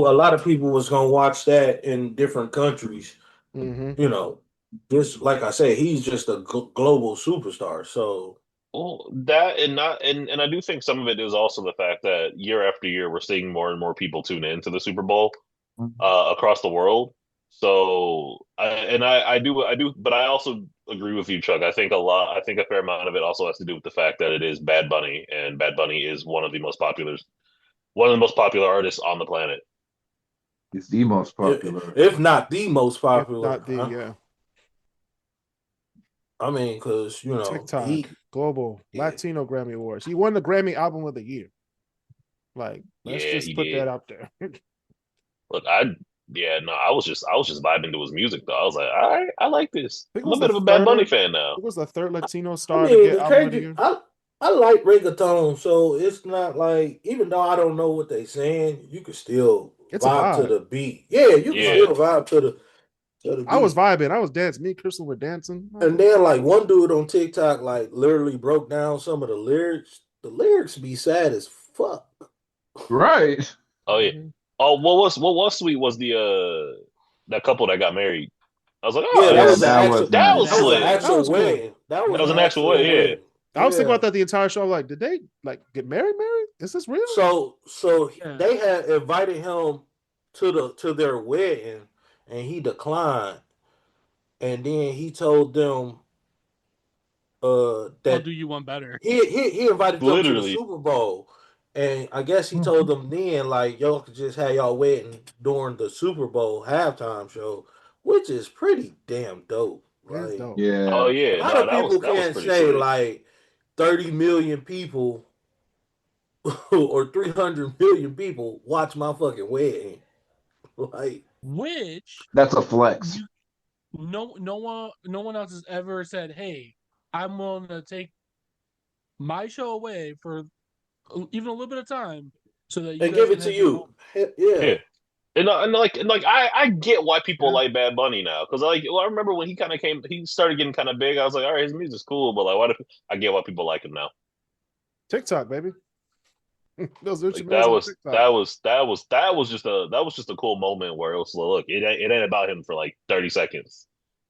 Speaker 4: a lot of people was gonna watch that in different countries.
Speaker 1: Mm-hmm.
Speaker 4: You know, just like I said, he's just a global superstar. So
Speaker 3: well, that and not and I do think some of it is also the fact that year after year we're seeing more and more people tune into the Super Bowl across the world. So I do, but I also agree with you, Chuck. I think a fair amount of it also has to do with the fact that it is Bad Bunny, and Bad Bunny is one of the most popular artists on the planet.
Speaker 2: It's the most popular.
Speaker 4: if not the most
Speaker 1: If
Speaker 4: popular,
Speaker 1: not the
Speaker 4: I mean, because
Speaker 1: TikTok Global
Speaker 4: yeah.
Speaker 1: Latino Grammy Awards. He won the Grammy Album of the Year. Like, let's
Speaker 3: Yeah,
Speaker 1: just
Speaker 3: he
Speaker 1: put
Speaker 3: did.
Speaker 1: that out there.
Speaker 3: Look, I was just vibing to his music though. I was like, all right, I like this.
Speaker 1: I think it
Speaker 3: I'm a
Speaker 1: was
Speaker 3: bit
Speaker 1: the
Speaker 3: of a Bad Bunny
Speaker 1: third.
Speaker 3: fan now.
Speaker 1: It was the third Latino
Speaker 4: I
Speaker 1: star to
Speaker 4: mean,
Speaker 1: get
Speaker 4: the
Speaker 1: Album of the
Speaker 4: crazy.
Speaker 1: Year.
Speaker 4: I like reggaeton, so it's not like even though I don't know what they saying, you can still
Speaker 1: It's a
Speaker 4: vibe to
Speaker 1: vibe.
Speaker 4: the beat. Yeah, you can
Speaker 3: Yeah.
Speaker 4: still vibe to the
Speaker 1: I was
Speaker 4: beat.
Speaker 1: vibing. I was dancing. Me and Crystal were dancing.
Speaker 4: And then like one dude on TikTok like literally broke down some of the lyrics. The lyrics be sad as fuck.
Speaker 2: Right.
Speaker 3: Oh yeah.
Speaker 1: Mhm.
Speaker 3: Oh, what was sweet was the that couple that got married. I was like,
Speaker 4: Yeah,
Speaker 3: oh,
Speaker 4: that
Speaker 2: Yeah,
Speaker 4: was
Speaker 3: that's
Speaker 4: an
Speaker 2: that was
Speaker 4: actual
Speaker 3: that
Speaker 2: nice.
Speaker 3: was
Speaker 4: that was an
Speaker 3: slick.
Speaker 1: That
Speaker 4: actual
Speaker 1: was cool.
Speaker 4: wedding. That
Speaker 3: That
Speaker 4: was
Speaker 3: was
Speaker 4: an
Speaker 3: an actual
Speaker 4: actual
Speaker 3: way, yeah.
Speaker 4: wedding.
Speaker 1: I was thinking
Speaker 4: Yeah.
Speaker 1: about that the entire show. Like, did they like get married? Married? Is this real?
Speaker 4: So
Speaker 5: Yeah.
Speaker 4: they had invited him to their wedding and he declined. And then he told them
Speaker 5: I'll
Speaker 4: that
Speaker 5: do you one better.
Speaker 4: he invited them to the
Speaker 3: Literally.
Speaker 4: Super Bowl. And I guess he told them then like y'all could just have y'all wedding during the Super Bowl halftime show, which is pretty damn dope.
Speaker 1: It's
Speaker 4: Like
Speaker 1: dope.
Speaker 3: Oh
Speaker 2: Yeah.
Speaker 4: a
Speaker 3: yeah,
Speaker 4: lot
Speaker 3: no,
Speaker 4: of people
Speaker 3: that was
Speaker 4: can't
Speaker 3: pretty
Speaker 4: say
Speaker 3: slick.
Speaker 4: like 30 million people or 300 million people watch my fucking wedding. Like,
Speaker 5: Which
Speaker 2: That's a flex.
Speaker 5: you no one else has ever said, "Hey, I'm willing to take my show away for even a little bit of time so that you
Speaker 4: and
Speaker 5: guys
Speaker 4: give
Speaker 5: can
Speaker 4: it to
Speaker 5: have your
Speaker 4: you.
Speaker 5: moment."
Speaker 4: Yeah.
Speaker 3: Yeah. And I get why people
Speaker 1: Yeah.
Speaker 3: like Bad Bunny now because I remember when he started getting kind of big. I was like, all right, his music's cool, but like, I get why people like him now.
Speaker 1: TikTok, baby. Those
Speaker 3: Like
Speaker 1: instrumentals on TikTok.
Speaker 3: that was just a cool moment where it was like, look, it ain't about him for like 30 seconds.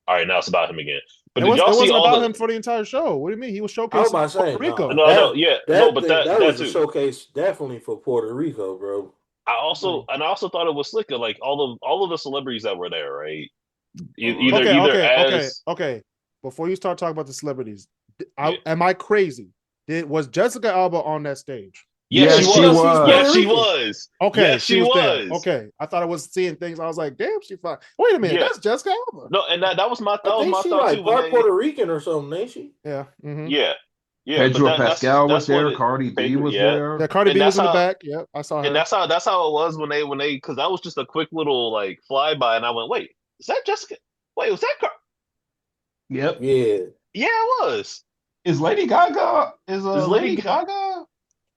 Speaker 3: All right, now it's about him again. But did y'all
Speaker 1: It
Speaker 3: see
Speaker 1: wasn't
Speaker 3: all
Speaker 1: about
Speaker 3: the
Speaker 1: him for the entire show. What do you mean? He was
Speaker 4: I was
Speaker 1: showcasing
Speaker 4: about to
Speaker 1: Puerto
Speaker 4: say,
Speaker 1: Rico.
Speaker 4: no,
Speaker 3: no, yeah, no, but
Speaker 4: that
Speaker 3: that
Speaker 4: was a
Speaker 3: too.
Speaker 4: showcase definitely for Puerto Rico, bro.
Speaker 3: I also thought it was slick. Like all of the celebrities that were there, right?
Speaker 4: Uh-huh.
Speaker 3: Either as
Speaker 1: Okay. Before you start talking about the celebrities,
Speaker 3: yeah.
Speaker 1: am I crazy? Was Jessica Alba on that stage?
Speaker 3: Yes,
Speaker 2: Yes,
Speaker 3: she
Speaker 2: she
Speaker 3: was.
Speaker 4: She's
Speaker 3: Yes,
Speaker 4: Puerto
Speaker 2: was.
Speaker 3: she
Speaker 4: Rican.
Speaker 3: was.
Speaker 1: Okay,
Speaker 3: Yes,
Speaker 1: she
Speaker 3: she
Speaker 1: was there.
Speaker 3: was.
Speaker 1: Okay, I thought I was seeing things. I was like, damn, she fine. Wait a minute,
Speaker 3: Yeah.
Speaker 1: that's Jessica Alba.
Speaker 3: No, and
Speaker 4: I
Speaker 3: that was
Speaker 4: think
Speaker 3: my
Speaker 4: she
Speaker 3: thought too
Speaker 4: like
Speaker 3: when
Speaker 4: part
Speaker 3: they
Speaker 4: Puerto Rican or something, ain't she?
Speaker 1: Yeah. Mm-hmm.
Speaker 3: yeah. Yeah, but
Speaker 2: Pedro Pascal was
Speaker 3: that's what
Speaker 2: there.
Speaker 3: it
Speaker 2: Cardi B
Speaker 3: Pedro,
Speaker 2: was
Speaker 3: yeah.
Speaker 1: Yeah,
Speaker 2: there.
Speaker 1: Cardi
Speaker 3: And
Speaker 1: B was
Speaker 3: that's
Speaker 1: in the
Speaker 3: how
Speaker 1: back. Yep, I saw her.
Speaker 3: that's how it was when they because that was just a quick little like flyby and I went, "Wait, is that Jessica? Wait, was that
Speaker 2: Yep.
Speaker 4: Yeah.
Speaker 3: Yeah, it was.
Speaker 2: Is Lady Gaga
Speaker 3: Is Lady
Speaker 2: Lady Gaga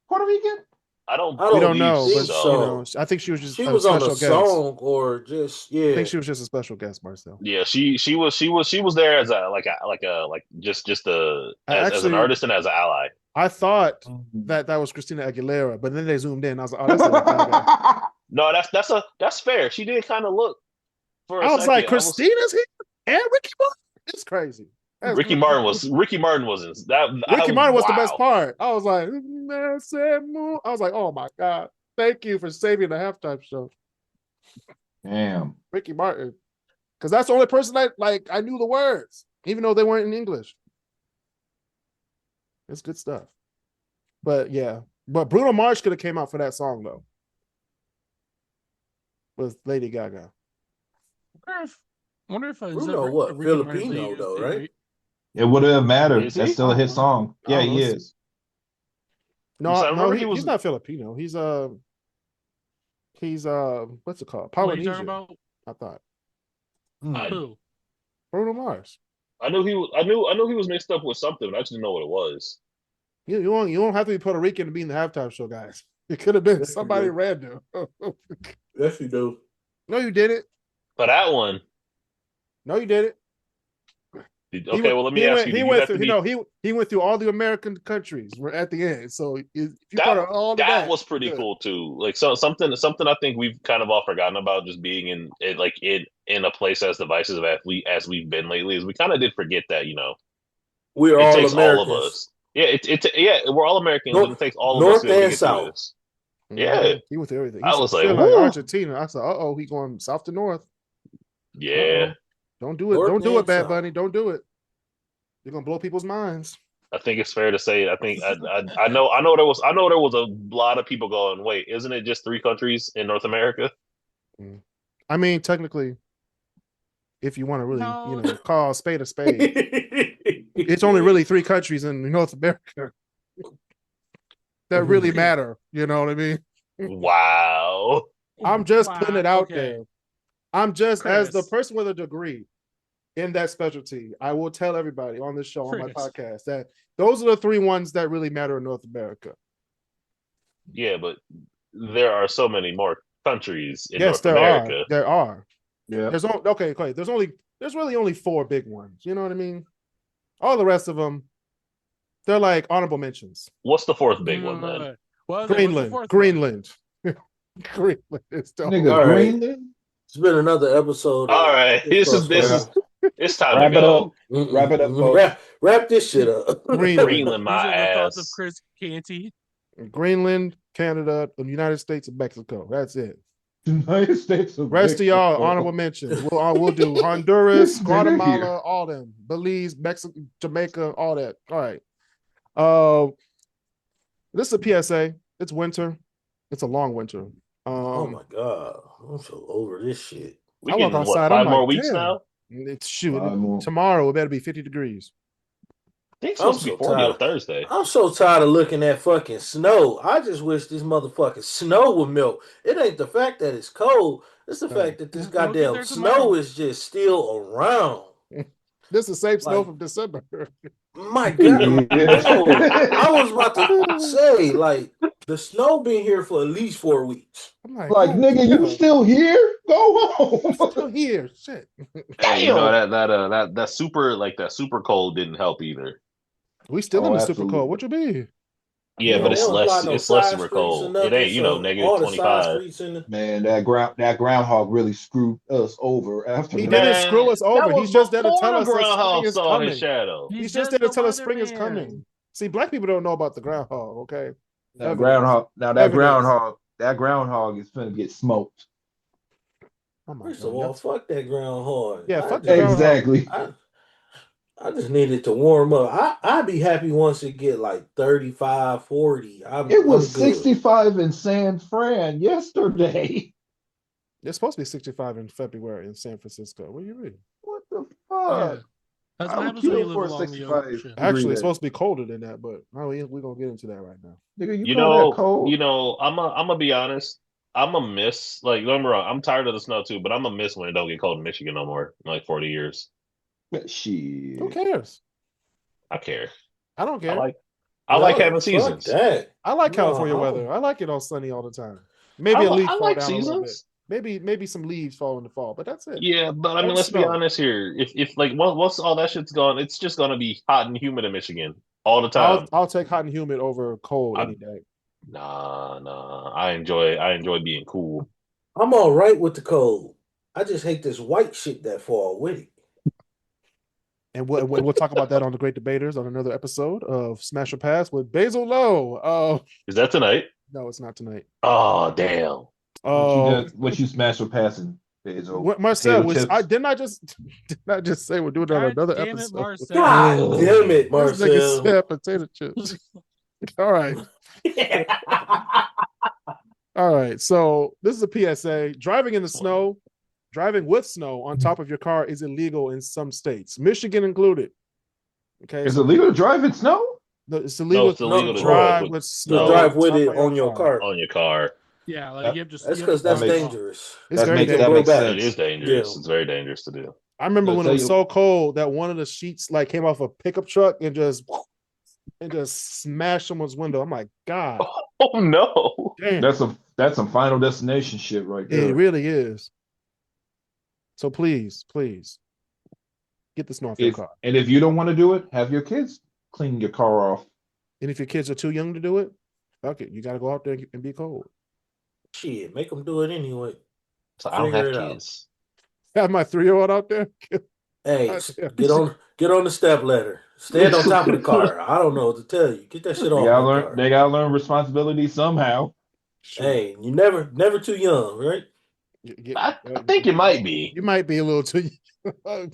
Speaker 2: Puerto Rican?
Speaker 3: I
Speaker 4: I
Speaker 1: We
Speaker 3: don't
Speaker 1: don't
Speaker 3: believe
Speaker 4: don't
Speaker 1: know, but
Speaker 4: think
Speaker 3: so.
Speaker 4: so.
Speaker 1: I think she was just
Speaker 4: She
Speaker 1: a
Speaker 4: was on a
Speaker 1: special guest.
Speaker 4: song or just
Speaker 1: I think
Speaker 4: yeah.
Speaker 1: she was just a special guest, Marcel.
Speaker 3: Yeah, she was there as like just as an
Speaker 1: Actually,
Speaker 3: artist and as an ally.
Speaker 1: I thought that was Christina Aguilera, but then they zoomed in. I was like, oh, that's Lady Gaga.
Speaker 3: No, that's fair. She did kind of look for a
Speaker 1: I was like,
Speaker 3: second. I was
Speaker 1: Christina's here and Ricky Martin. It's crazy.
Speaker 3: Ricky Martin wasn't that.
Speaker 1: Ricky Martin was the best
Speaker 3: Wow.
Speaker 1: part. I was like, I was like, oh my God. Thank you for saving the halftime show.
Speaker 2: Damn.
Speaker 1: Ricky Martin. Because that's the only person I knew the words, even though they weren't in English. It's good stuff. But yeah. But Bruno Mars could have came out for that song though. With Lady Gaga.
Speaker 5: Wonder if
Speaker 4: Bruno what?
Speaker 5: Ricky Martin's
Speaker 4: Filipino though, right?
Speaker 2: It wouldn't have mattered.
Speaker 3: Is
Speaker 2: That's
Speaker 3: he?
Speaker 2: still a hit song.
Speaker 1: I
Speaker 2: Yeah,
Speaker 1: don't know.
Speaker 2: he is.
Speaker 1: No,
Speaker 3: So I remember
Speaker 1: he's not Filipino. He's what's it called?
Speaker 5: What are you
Speaker 1: Polynesian.
Speaker 5: talking about?
Speaker 1: I thought.
Speaker 5: Who?
Speaker 1: Bruno Mars.
Speaker 3: I knew he was mixed up with something, but I just didn't know what it was.
Speaker 1: You don't have to be Puerto Rican to be in the halftime show, guys. It could have been
Speaker 4: Yes, you
Speaker 1: somebody
Speaker 4: do.
Speaker 1: random.
Speaker 4: Yes, you do.
Speaker 1: No, you didn't.
Speaker 3: For that one,
Speaker 1: No, you didn't.
Speaker 3: Okay, well, let me ask you.
Speaker 1: He went through. He went through all the American countries at the end. So if you part of all of
Speaker 3: that was pretty cool too. Like something I think we've kind of all forgotten about just being in a place as divisive as we've been lately is we kind of did forget that
Speaker 4: We're
Speaker 3: it
Speaker 4: all
Speaker 3: takes all of
Speaker 4: Americans.
Speaker 3: us. Yeah, we're all Americans, and it takes all of us
Speaker 4: North
Speaker 3: to be able to
Speaker 4: and
Speaker 3: get through
Speaker 4: South.
Speaker 3: this. Yeah,
Speaker 1: he went through everything.
Speaker 3: I was like,
Speaker 1: Chile,
Speaker 3: whoo.
Speaker 1: Argentina. I said, he going south to north.
Speaker 3: Yeah.
Speaker 1: Uh-oh. Don't do it.
Speaker 4: North
Speaker 1: Don't do it,
Speaker 4: and
Speaker 1: Bad
Speaker 4: South.
Speaker 1: Bunny. Don't do it. You're gonna blow people's minds.
Speaker 3: I think it's fair to say. I think I know there was a lot of people going, wait, isn't it just 3 countries in North America?
Speaker 1: I mean, technically, if you want to really, call a spade, it's only really 3 countries in North America that really matter. You know what I mean?
Speaker 3: Wow.
Speaker 1: I'm just putting it out
Speaker 5: Okay.
Speaker 1: there. I'm just,
Speaker 5: Kris.
Speaker 1: as the person with a degree in that specialty, I will tell everybody on this show, on my podcast, that those are the 3 ones that really matter in North America.
Speaker 3: Yeah, but there are so many more countries in
Speaker 1: Yes,
Speaker 3: North America.
Speaker 1: There are.
Speaker 2: Yeah.
Speaker 1: There's there's really only 4 big ones. You know what I mean? All the rest of them, they're like honorable mentions.
Speaker 3: What's the 4th big one then?
Speaker 1: Greenland. Greenland is the
Speaker 2: Nigga, Greenland.
Speaker 4: It's been another episode.
Speaker 3: All right, it's time to go.
Speaker 2: Wrap it up.
Speaker 4: Wrap this shit up.
Speaker 3: Greenland, my
Speaker 5: These are the thoughts of
Speaker 3: ass.
Speaker 5: Kris Canty.
Speaker 1: Greenland, Canada, the United States, and Mexico. That's it.
Speaker 2: United States.
Speaker 1: Rest of y'all honorable mentions. We'll do Honduras, Guatemala, all them, Belize, Mexico, Jamaica, all that. All right. This is a PSA. It's winter. It's a long winter.
Speaker 4: Oh my god, I'm so over this shit.
Speaker 3: We
Speaker 1: I
Speaker 3: getting,
Speaker 1: walk outside.
Speaker 3: 5 more weeks
Speaker 1: damn.
Speaker 3: now?
Speaker 1: It's tomorrow. It better be 50 degrees.
Speaker 3: I think it's supposed to be 40 on Thursday.
Speaker 4: I'm so tired of looking at fucking snow. I just wish this motherfucking snow would melt. It ain't the fact that it's cold. It's the fact that this goddamn snow is just still around.
Speaker 1: This is the same snow from December.
Speaker 4: My God. I was about to say, like, the snow been here for at least 4 weeks.
Speaker 1: I'm like,
Speaker 2: nigga, you still here? Go home.
Speaker 1: Still here. Shit.
Speaker 3: Hey, that super cold didn't help either.
Speaker 1: We still in the super cold. What you mean?
Speaker 3: Yeah, but it's less super cold. It ain't negative 25.
Speaker 2: Man, that groundhog really screwed us over. After
Speaker 1: he didn't screw us over. He's just there to tell us that spring is coming.
Speaker 3: His shadow.
Speaker 1: He's just there to tell us spring is coming. See, black people don't know about the groundhog. Okay.
Speaker 2: That groundhog is gonna get smoked.
Speaker 4: First of all, fuck that groundhog.
Speaker 1: Yeah, fuck that.
Speaker 2: Exactly.
Speaker 4: I just needed to warm up. I'd be happy once it get like 35, 40.
Speaker 2: It was 65 in San Fran yesterday.
Speaker 1: It's supposed to be 65 in February in San Francisco. What do you mean?
Speaker 2: What the fuck?
Speaker 5: That's what happens when you live along the ocean.
Speaker 1: Actually, it's supposed to be colder than that, but we're gonna get into that right now.
Speaker 2: Nigga,
Speaker 3: you know, I'm gonna be honest. I'm a miss. Like, don't get me wrong, I'm tired of the snow too, but I'm a miss when it don't get cold in Michigan no more. In like 40 years.
Speaker 2: Shit.
Speaker 1: Who cares?
Speaker 3: I care.
Speaker 1: I don't care.
Speaker 3: I like having seasons.
Speaker 1: I like California weather. I like it all sunny all the time. Maybe a leaf fall down seasons. A little bit. Maybe some leaves fall in the fall, but that's it.
Speaker 3: Yeah, but I mean, let's be honest here. If like once all that shit's gone, it's just gonna be hot and humid in Michigan all the time.
Speaker 1: I'll take hot and humid over cold any day.
Speaker 3: Nah. I enjoy being cool.
Speaker 4: I'm all right with the cold. I just hate this white shit that fall with it.
Speaker 1: And we'll talk about that on the Great Debaters on another episode of Smash or Pass with Basil Lowe.
Speaker 3: Is that tonight?
Speaker 1: No, it's not tonight.
Speaker 3: Oh, damn.
Speaker 2: What you smash or passing, Basil?
Speaker 1: Marcel, didn't I just say we're doing it on another episode?
Speaker 5: Marcel.
Speaker 4: God damn it, Marcel.
Speaker 1: Nigga said potato chips. All right. All right. So this is a PSA. Driving in the snow. Driving with snow on top of your car is illegal in some states, Michigan included. Okay,
Speaker 2: is it illegal to drive in snow?
Speaker 1: It's illegal to drive with snow.
Speaker 4: Drive with it on your car.
Speaker 3: On your car.
Speaker 5: Yeah, like you just.
Speaker 4: That's because that's dangerous.
Speaker 1: It's very dangerous.
Speaker 3: It is dangerous. Yeah. It's very dangerous to do.
Speaker 1: I remember when it was so cold that one of the sheets like came off a pickup truck and just smashed someone's window. I'm like, God.
Speaker 3: Oh no!
Speaker 1: Damn.
Speaker 2: That's some Final Destination shit right there.
Speaker 1: It really is. So please, Get the snow off your
Speaker 2: If
Speaker 1: car.
Speaker 2: and if you don't want to do it, have your kids clean your car off.
Speaker 1: And if your kids are too young to do it, fuck it. You got to go out there and be cold.
Speaker 4: Shit, make them do it anyway.
Speaker 3: So I don't
Speaker 4: Figure
Speaker 3: have
Speaker 4: it out.
Speaker 3: kids.
Speaker 1: Have my 3-year-old out there.
Speaker 4: Hey,
Speaker 1: Out there.
Speaker 4: get on the step ladder. Stand on top of the car. I don't know what to tell you. Get that shit off my car.
Speaker 2: They gotta learn responsibility somehow.
Speaker 1: Sure.
Speaker 4: Hey, you never too young, right?
Speaker 3: I think it might be.
Speaker 1: You might be a little too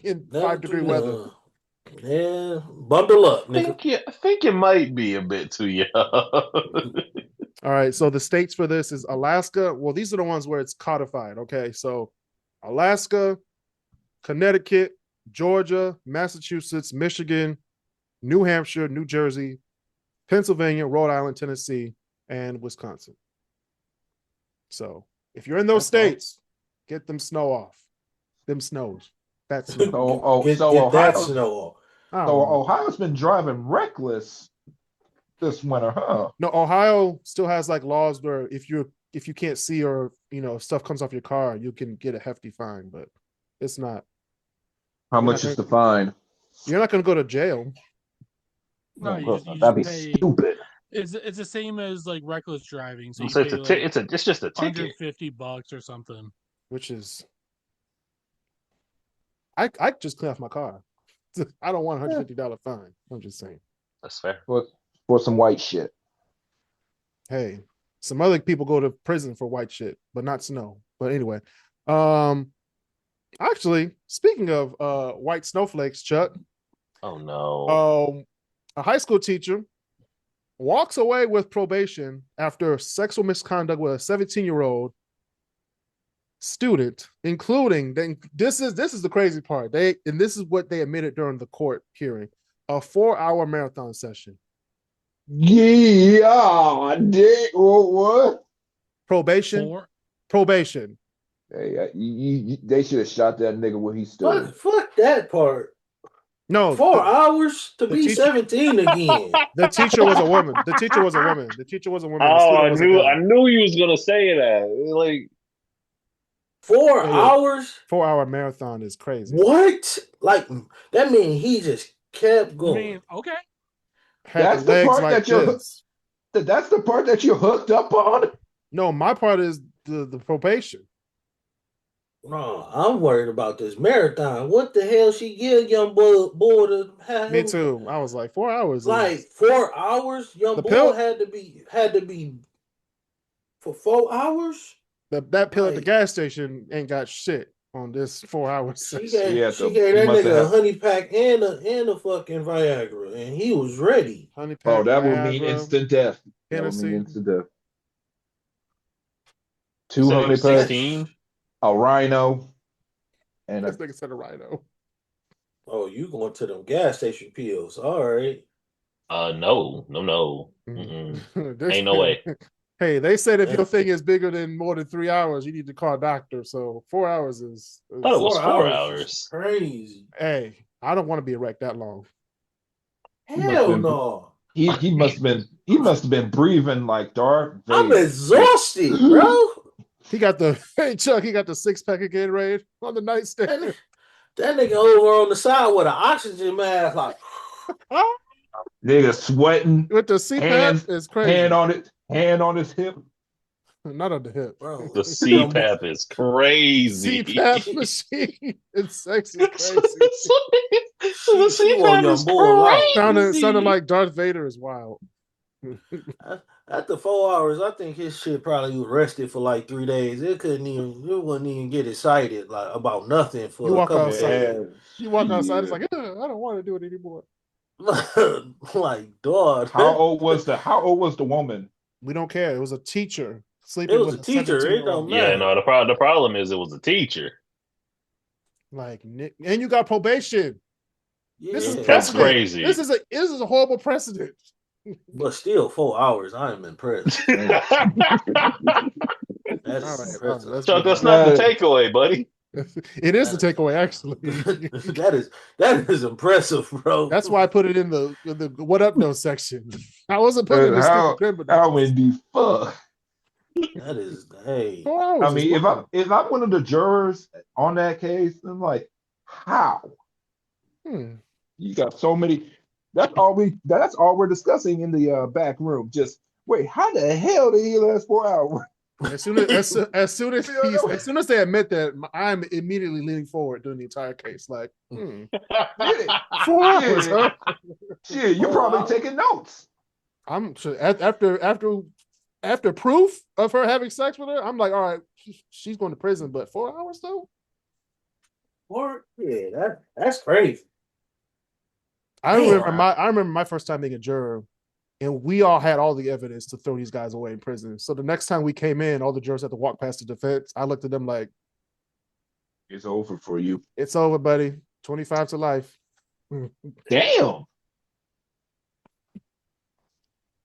Speaker 1: in
Speaker 4: Never
Speaker 1: 5-degree
Speaker 4: too
Speaker 1: weather.
Speaker 4: young. Yeah, bundle up, nigga.
Speaker 3: I think it might be a bit too young.
Speaker 1: All right, so the states for this is Alaska. Well, these are the ones where it's codified. Okay, so Alaska, Connecticut, Georgia, Massachusetts, Michigan, New Hampshire, New Jersey, Pennsylvania, Rhode Island, Tennessee, and Wisconsin. So if you're in those states, get them snow off. Them snows. That snow.
Speaker 4: Get
Speaker 2: Ohio,
Speaker 4: that snow off.
Speaker 2: So Ohio's been driving reckless this winter, huh?
Speaker 1: No, Ohio still has like laws where if you can't see or stuff comes off your car, you can get a hefty fine, but it's not.
Speaker 2: How much is the fine?
Speaker 1: You're not going to go to jail.
Speaker 5: No, you
Speaker 2: that'd be
Speaker 5: pay,
Speaker 2: stupid.
Speaker 5: It's the same as like reckless driving. So,
Speaker 3: So
Speaker 5: you pay
Speaker 3: it's just a ticket.
Speaker 5: $150 or something.
Speaker 1: Which is, I just clean off my car. I don't want $150 fine. I'm just saying.
Speaker 3: That's fair.
Speaker 2: For some white shit.
Speaker 1: Hey, some other people go to prison for white shit, but not snow. But anyway, actually, speaking of white snowflakes, Chuck.
Speaker 3: Oh no.
Speaker 1: A high school teacher walks away with probation after sexual misconduct with a 17-year-old student, including this is the crazy part. This is what they admitted during the court hearing: a 4-hour marathon session.
Speaker 2: Yeah, dick. What?
Speaker 1: Probation. Probation.
Speaker 2: Hey, they should have shot that nigga when he stood.
Speaker 4: Fuck that part.
Speaker 1: No,
Speaker 4: 4 hours to be 17 again.
Speaker 1: The teacher was a woman. The teacher was a woman.
Speaker 3: Oh, I knew you was gonna say that. Like
Speaker 4: 4 hours.
Speaker 1: 4-hour marathon is crazy.
Speaker 4: What? Like that means he just kept going.
Speaker 5: I mean, okay.
Speaker 2: That's the part that's the part that you're hooked up on.
Speaker 1: No, my part is the probation.
Speaker 4: No, I'm worried about this marathon. What the hell she give young boy to have?
Speaker 1: Me too. I was like 4 hours.
Speaker 4: Like 4 hours, young boy had to be for 4 hours.
Speaker 1: That pill at the gas station ain't got shit on this 4 hours.
Speaker 4: She gave that nigga a honey pack and a fucking Viagra, and he was ready.
Speaker 1: Honey pack.
Speaker 2: Oh, that would mean instant death. That would mean instant death. 2 honey packs.
Speaker 3: 16?
Speaker 2: A rhino, and
Speaker 1: this nigga said a rhino.
Speaker 4: Oh, you going to them gas station pills? All right.
Speaker 3: No. Ain't no way.
Speaker 1: Hey, they said if your thing is bigger than more than 3 hours, you need to call a doctor. So 4 hours is.
Speaker 3: I thought it was 4 hours.
Speaker 4: Crazy.
Speaker 1: Hey, I don't want to be erect that long.
Speaker 4: Hell no.
Speaker 2: He must have been breathing like Darth Vader.
Speaker 4: I'm exhausted, bro.
Speaker 1: He got the 6-pack of Gatorade on the nightstand.
Speaker 4: That nigga over on the side with an oxygen mask, like
Speaker 2: nigga sweating
Speaker 1: with the CPAP is crazy.
Speaker 2: Hand on his hip.
Speaker 1: Not on the hip,
Speaker 4: bro.
Speaker 3: The CPAP is crazy.
Speaker 1: CPAP machine. It's sexy crazy.
Speaker 3: The CPAP is crazy.
Speaker 1: Sounded like Darth Vader is wild.
Speaker 4: After 4 hours, I think his shit probably was rested for like 3 days. It wouldn't even get excited like about nothing for a couple days.
Speaker 1: You walk outside, it's like, I don't want to do it anymore.
Speaker 4: Like, dog.
Speaker 2: How old was the woman?
Speaker 1: We don't care. It was a teacher sleeping.
Speaker 4: It was a teacher. It don't matter.
Speaker 3: Yeah, no. The problem is it was a teacher.
Speaker 1: Like, and you got probation.
Speaker 4: Yeah.
Speaker 3: That's crazy.
Speaker 1: This is a horrible precedent.
Speaker 4: But still, 4 hours. I am impressed.
Speaker 3: That's
Speaker 1: Chuck,
Speaker 3: that's not the takeaway, buddy.
Speaker 1: It is the takeaway, actually.
Speaker 4: that is impressive, bro.
Speaker 1: That's why I put it in the what up no section. I wasn't putting it in the
Speaker 2: how in the fuck.
Speaker 4: That is, hey.
Speaker 2: I mean, if I'm one of the jurors on that case, I'm like, how? You got so many. That's all we're discussing in the back room. Just wait, how the hell did he last 4 hours?
Speaker 1: As soon as they admit that, I'm immediately leaning forward during the entire case. Like, 4 hours, huh?
Speaker 2: Shit, you're probably taking notes.
Speaker 1: I'm sure after proof of her having sex with her, I'm like, all right, she's going to prison, but 4 hours though?
Speaker 4: That's crazy.
Speaker 1: I remember my first time being a juror, and we all had all the evidence to throw these guys away in prison. So the next time we came in, all the jurors had to walk past the defense. I looked at them like,
Speaker 2: it's over for you.
Speaker 1: It's over, buddy. 25 to life.
Speaker 2: Damn.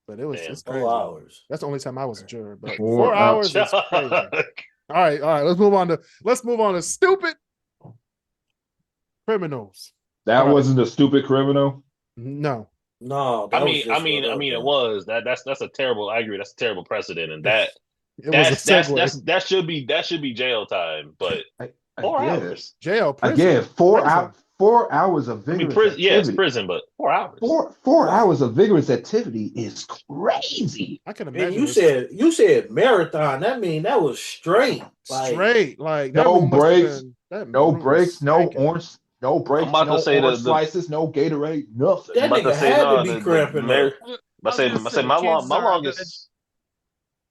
Speaker 1: But it was just
Speaker 4: 4 hours.
Speaker 1: That's the only time I was a juror. But
Speaker 2: 4
Speaker 1: 4 hours is crazy. All right. Let's move on to stupid criminals.
Speaker 2: That wasn't a stupid criminal.
Speaker 1: No.
Speaker 3: I mean, it was that's a terrible. I agree. That's a terrible precedent, and that should be jail time. But 4 hours
Speaker 1: jail, prison,
Speaker 2: again, 4 hours of vigorous activity.
Speaker 3: Yeah, it's prison, but 4 hours.
Speaker 2: 4 hours of vigorous activity is crazy.
Speaker 1: I can imagine.
Speaker 4: And you said marathon. That mean that was straight,
Speaker 1: like
Speaker 2: no breaks, no breaks, no orange. No breaks,
Speaker 3: I'm about
Speaker 2: no
Speaker 3: to say
Speaker 2: orange slices, no Gatorade, nothing.
Speaker 4: That nigga had to be cramping up.
Speaker 3: My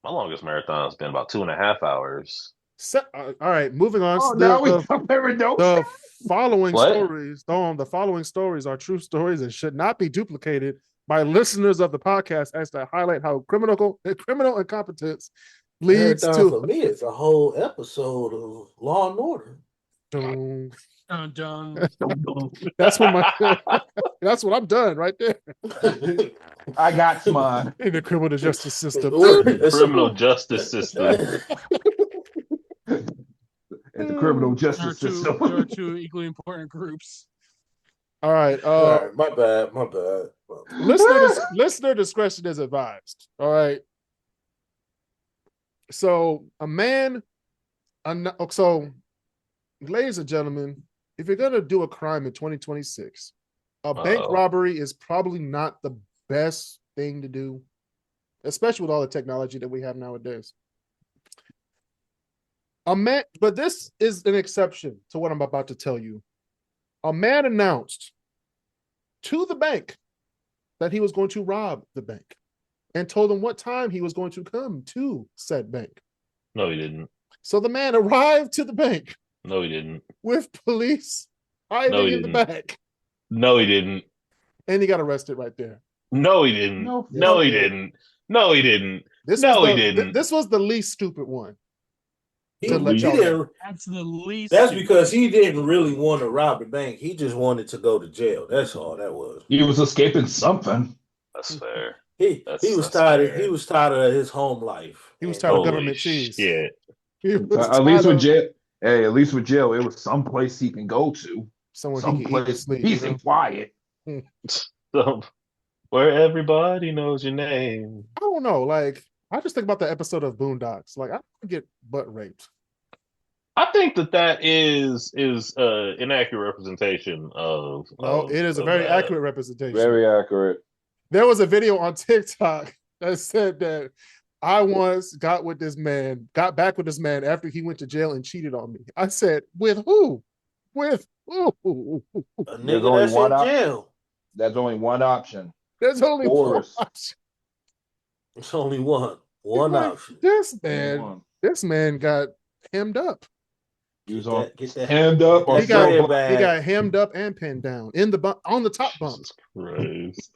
Speaker 3: longest marathon's been about 2.5 hours.
Speaker 1: All right, moving on.
Speaker 2: The
Speaker 1: following stories are true stories and should not be duplicated by listeners of the podcast as to highlight how criminal incompetence leads to.
Speaker 4: For me, it's a whole episode of Law and Order.
Speaker 1: That's what I'm done right there.
Speaker 2: I got mine.
Speaker 1: In the criminal justice system.
Speaker 3: Criminal justice system.
Speaker 2: In the criminal justice system.
Speaker 5: There are two equally important groups.
Speaker 1: All right.
Speaker 4: My bad.
Speaker 1: Listener discretion is advised. All right. So ladies and gentlemen, if you're going to do a crime in 2026, a bank robbery is probably not the best thing to do, especially with all the technology that we have nowadays. But this is an exception to what I'm about to tell you. A man announced to the bank that he was going to rob the bank and told them what time he was going to come to said bank.
Speaker 3: No, he didn't.
Speaker 1: So the man arrived to the bank.
Speaker 3: No, he didn't.
Speaker 1: With police hiding in the back.
Speaker 3: No, he didn't.
Speaker 1: And he got arrested right there.
Speaker 3: No, he didn't. No, he didn't. No, he didn't.
Speaker 1: This was the least stupid one.
Speaker 4: That's the least. That's because he didn't really want to rob the bank. He just wanted to go to jail. That's all that was.
Speaker 2: He was escaping something.
Speaker 3: That's fair.
Speaker 4: He was tired. He was tired of his home life.
Speaker 1: He was tired of government cheese.
Speaker 3: Yeah.
Speaker 2: At least with jail. Hey, at least with jail, it was someplace he can go to. Someplace peace and quiet.
Speaker 3: Where everybody knows your name.
Speaker 1: I don't know. Like, I just think about the episode of Boondocks. Like, I get butt raped.
Speaker 3: I think that is inaccurate representation of.
Speaker 1: No, it is a very accurate representation.
Speaker 2: Very accurate.
Speaker 1: There was a video on TikTok that said that I once got back with this man after he went to jail and cheated on me. I said, with who? With who?
Speaker 4: A nigga that's in jail.
Speaker 2: There's only one option.
Speaker 1: There's only one option.
Speaker 4: It's only one option.
Speaker 1: This man got hemmed up.
Speaker 2: He was hemmed up.
Speaker 1: He got hemmed up and pinned down on the top bunk.
Speaker 3: Christ.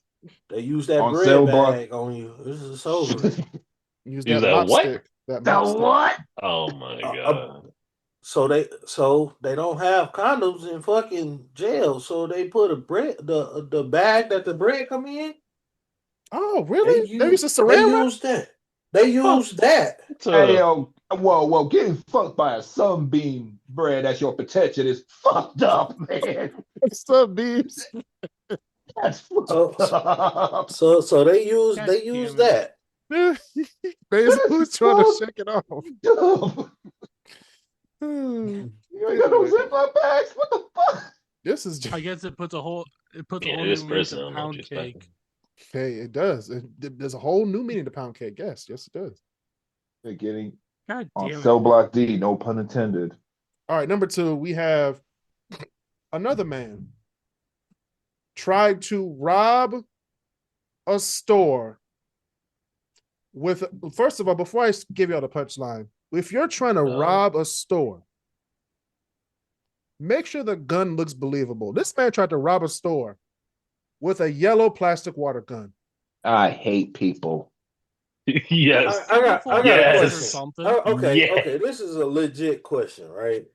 Speaker 4: They use that bread bag on you. This is over.
Speaker 1: Use that what? Stick,
Speaker 2: what?
Speaker 3: Oh my god!
Speaker 4: So they don't have condoms in fucking jail. So they put the bag that the bread come in.
Speaker 1: Oh really? They use a saran.
Speaker 4: They use that.
Speaker 2: Hey, whoa! Getting fucked by a sunbeam bread as your protection is fucked up, man.
Speaker 1: Sunbeams.
Speaker 2: That's fucked up.
Speaker 4: So they use that.
Speaker 1: Basically trying to shake it off.
Speaker 2: You ain't got no Ziploc bags. What the fuck?
Speaker 1: This is just,
Speaker 5: I guess it puts a whole
Speaker 3: Yeah,
Speaker 5: new
Speaker 3: it is
Speaker 5: meaning
Speaker 3: prison. I
Speaker 5: to
Speaker 3: don't know what
Speaker 5: pound
Speaker 3: you're expecting.
Speaker 5: cake.
Speaker 1: hey, it does. There's a whole new meaning to pound cake. Yes, it does.
Speaker 2: They're getting
Speaker 5: God
Speaker 2: on
Speaker 5: damn
Speaker 2: cell
Speaker 5: it!
Speaker 2: block D, no pun intended.
Speaker 1: All right, number 2, we have another man tried to rob a store with. First of all, before I give y'all the punchline, if you're trying to rob a store, make sure the gun looks believable. This man tried to rob a store with a yellow plastic water gun.
Speaker 2: I hate people.
Speaker 3: Yes.
Speaker 4: I got a
Speaker 3: Yes.
Speaker 4: question.
Speaker 5: Something.
Speaker 4: Okay,
Speaker 3: Yeah.
Speaker 4: okay. This is a legit question, right?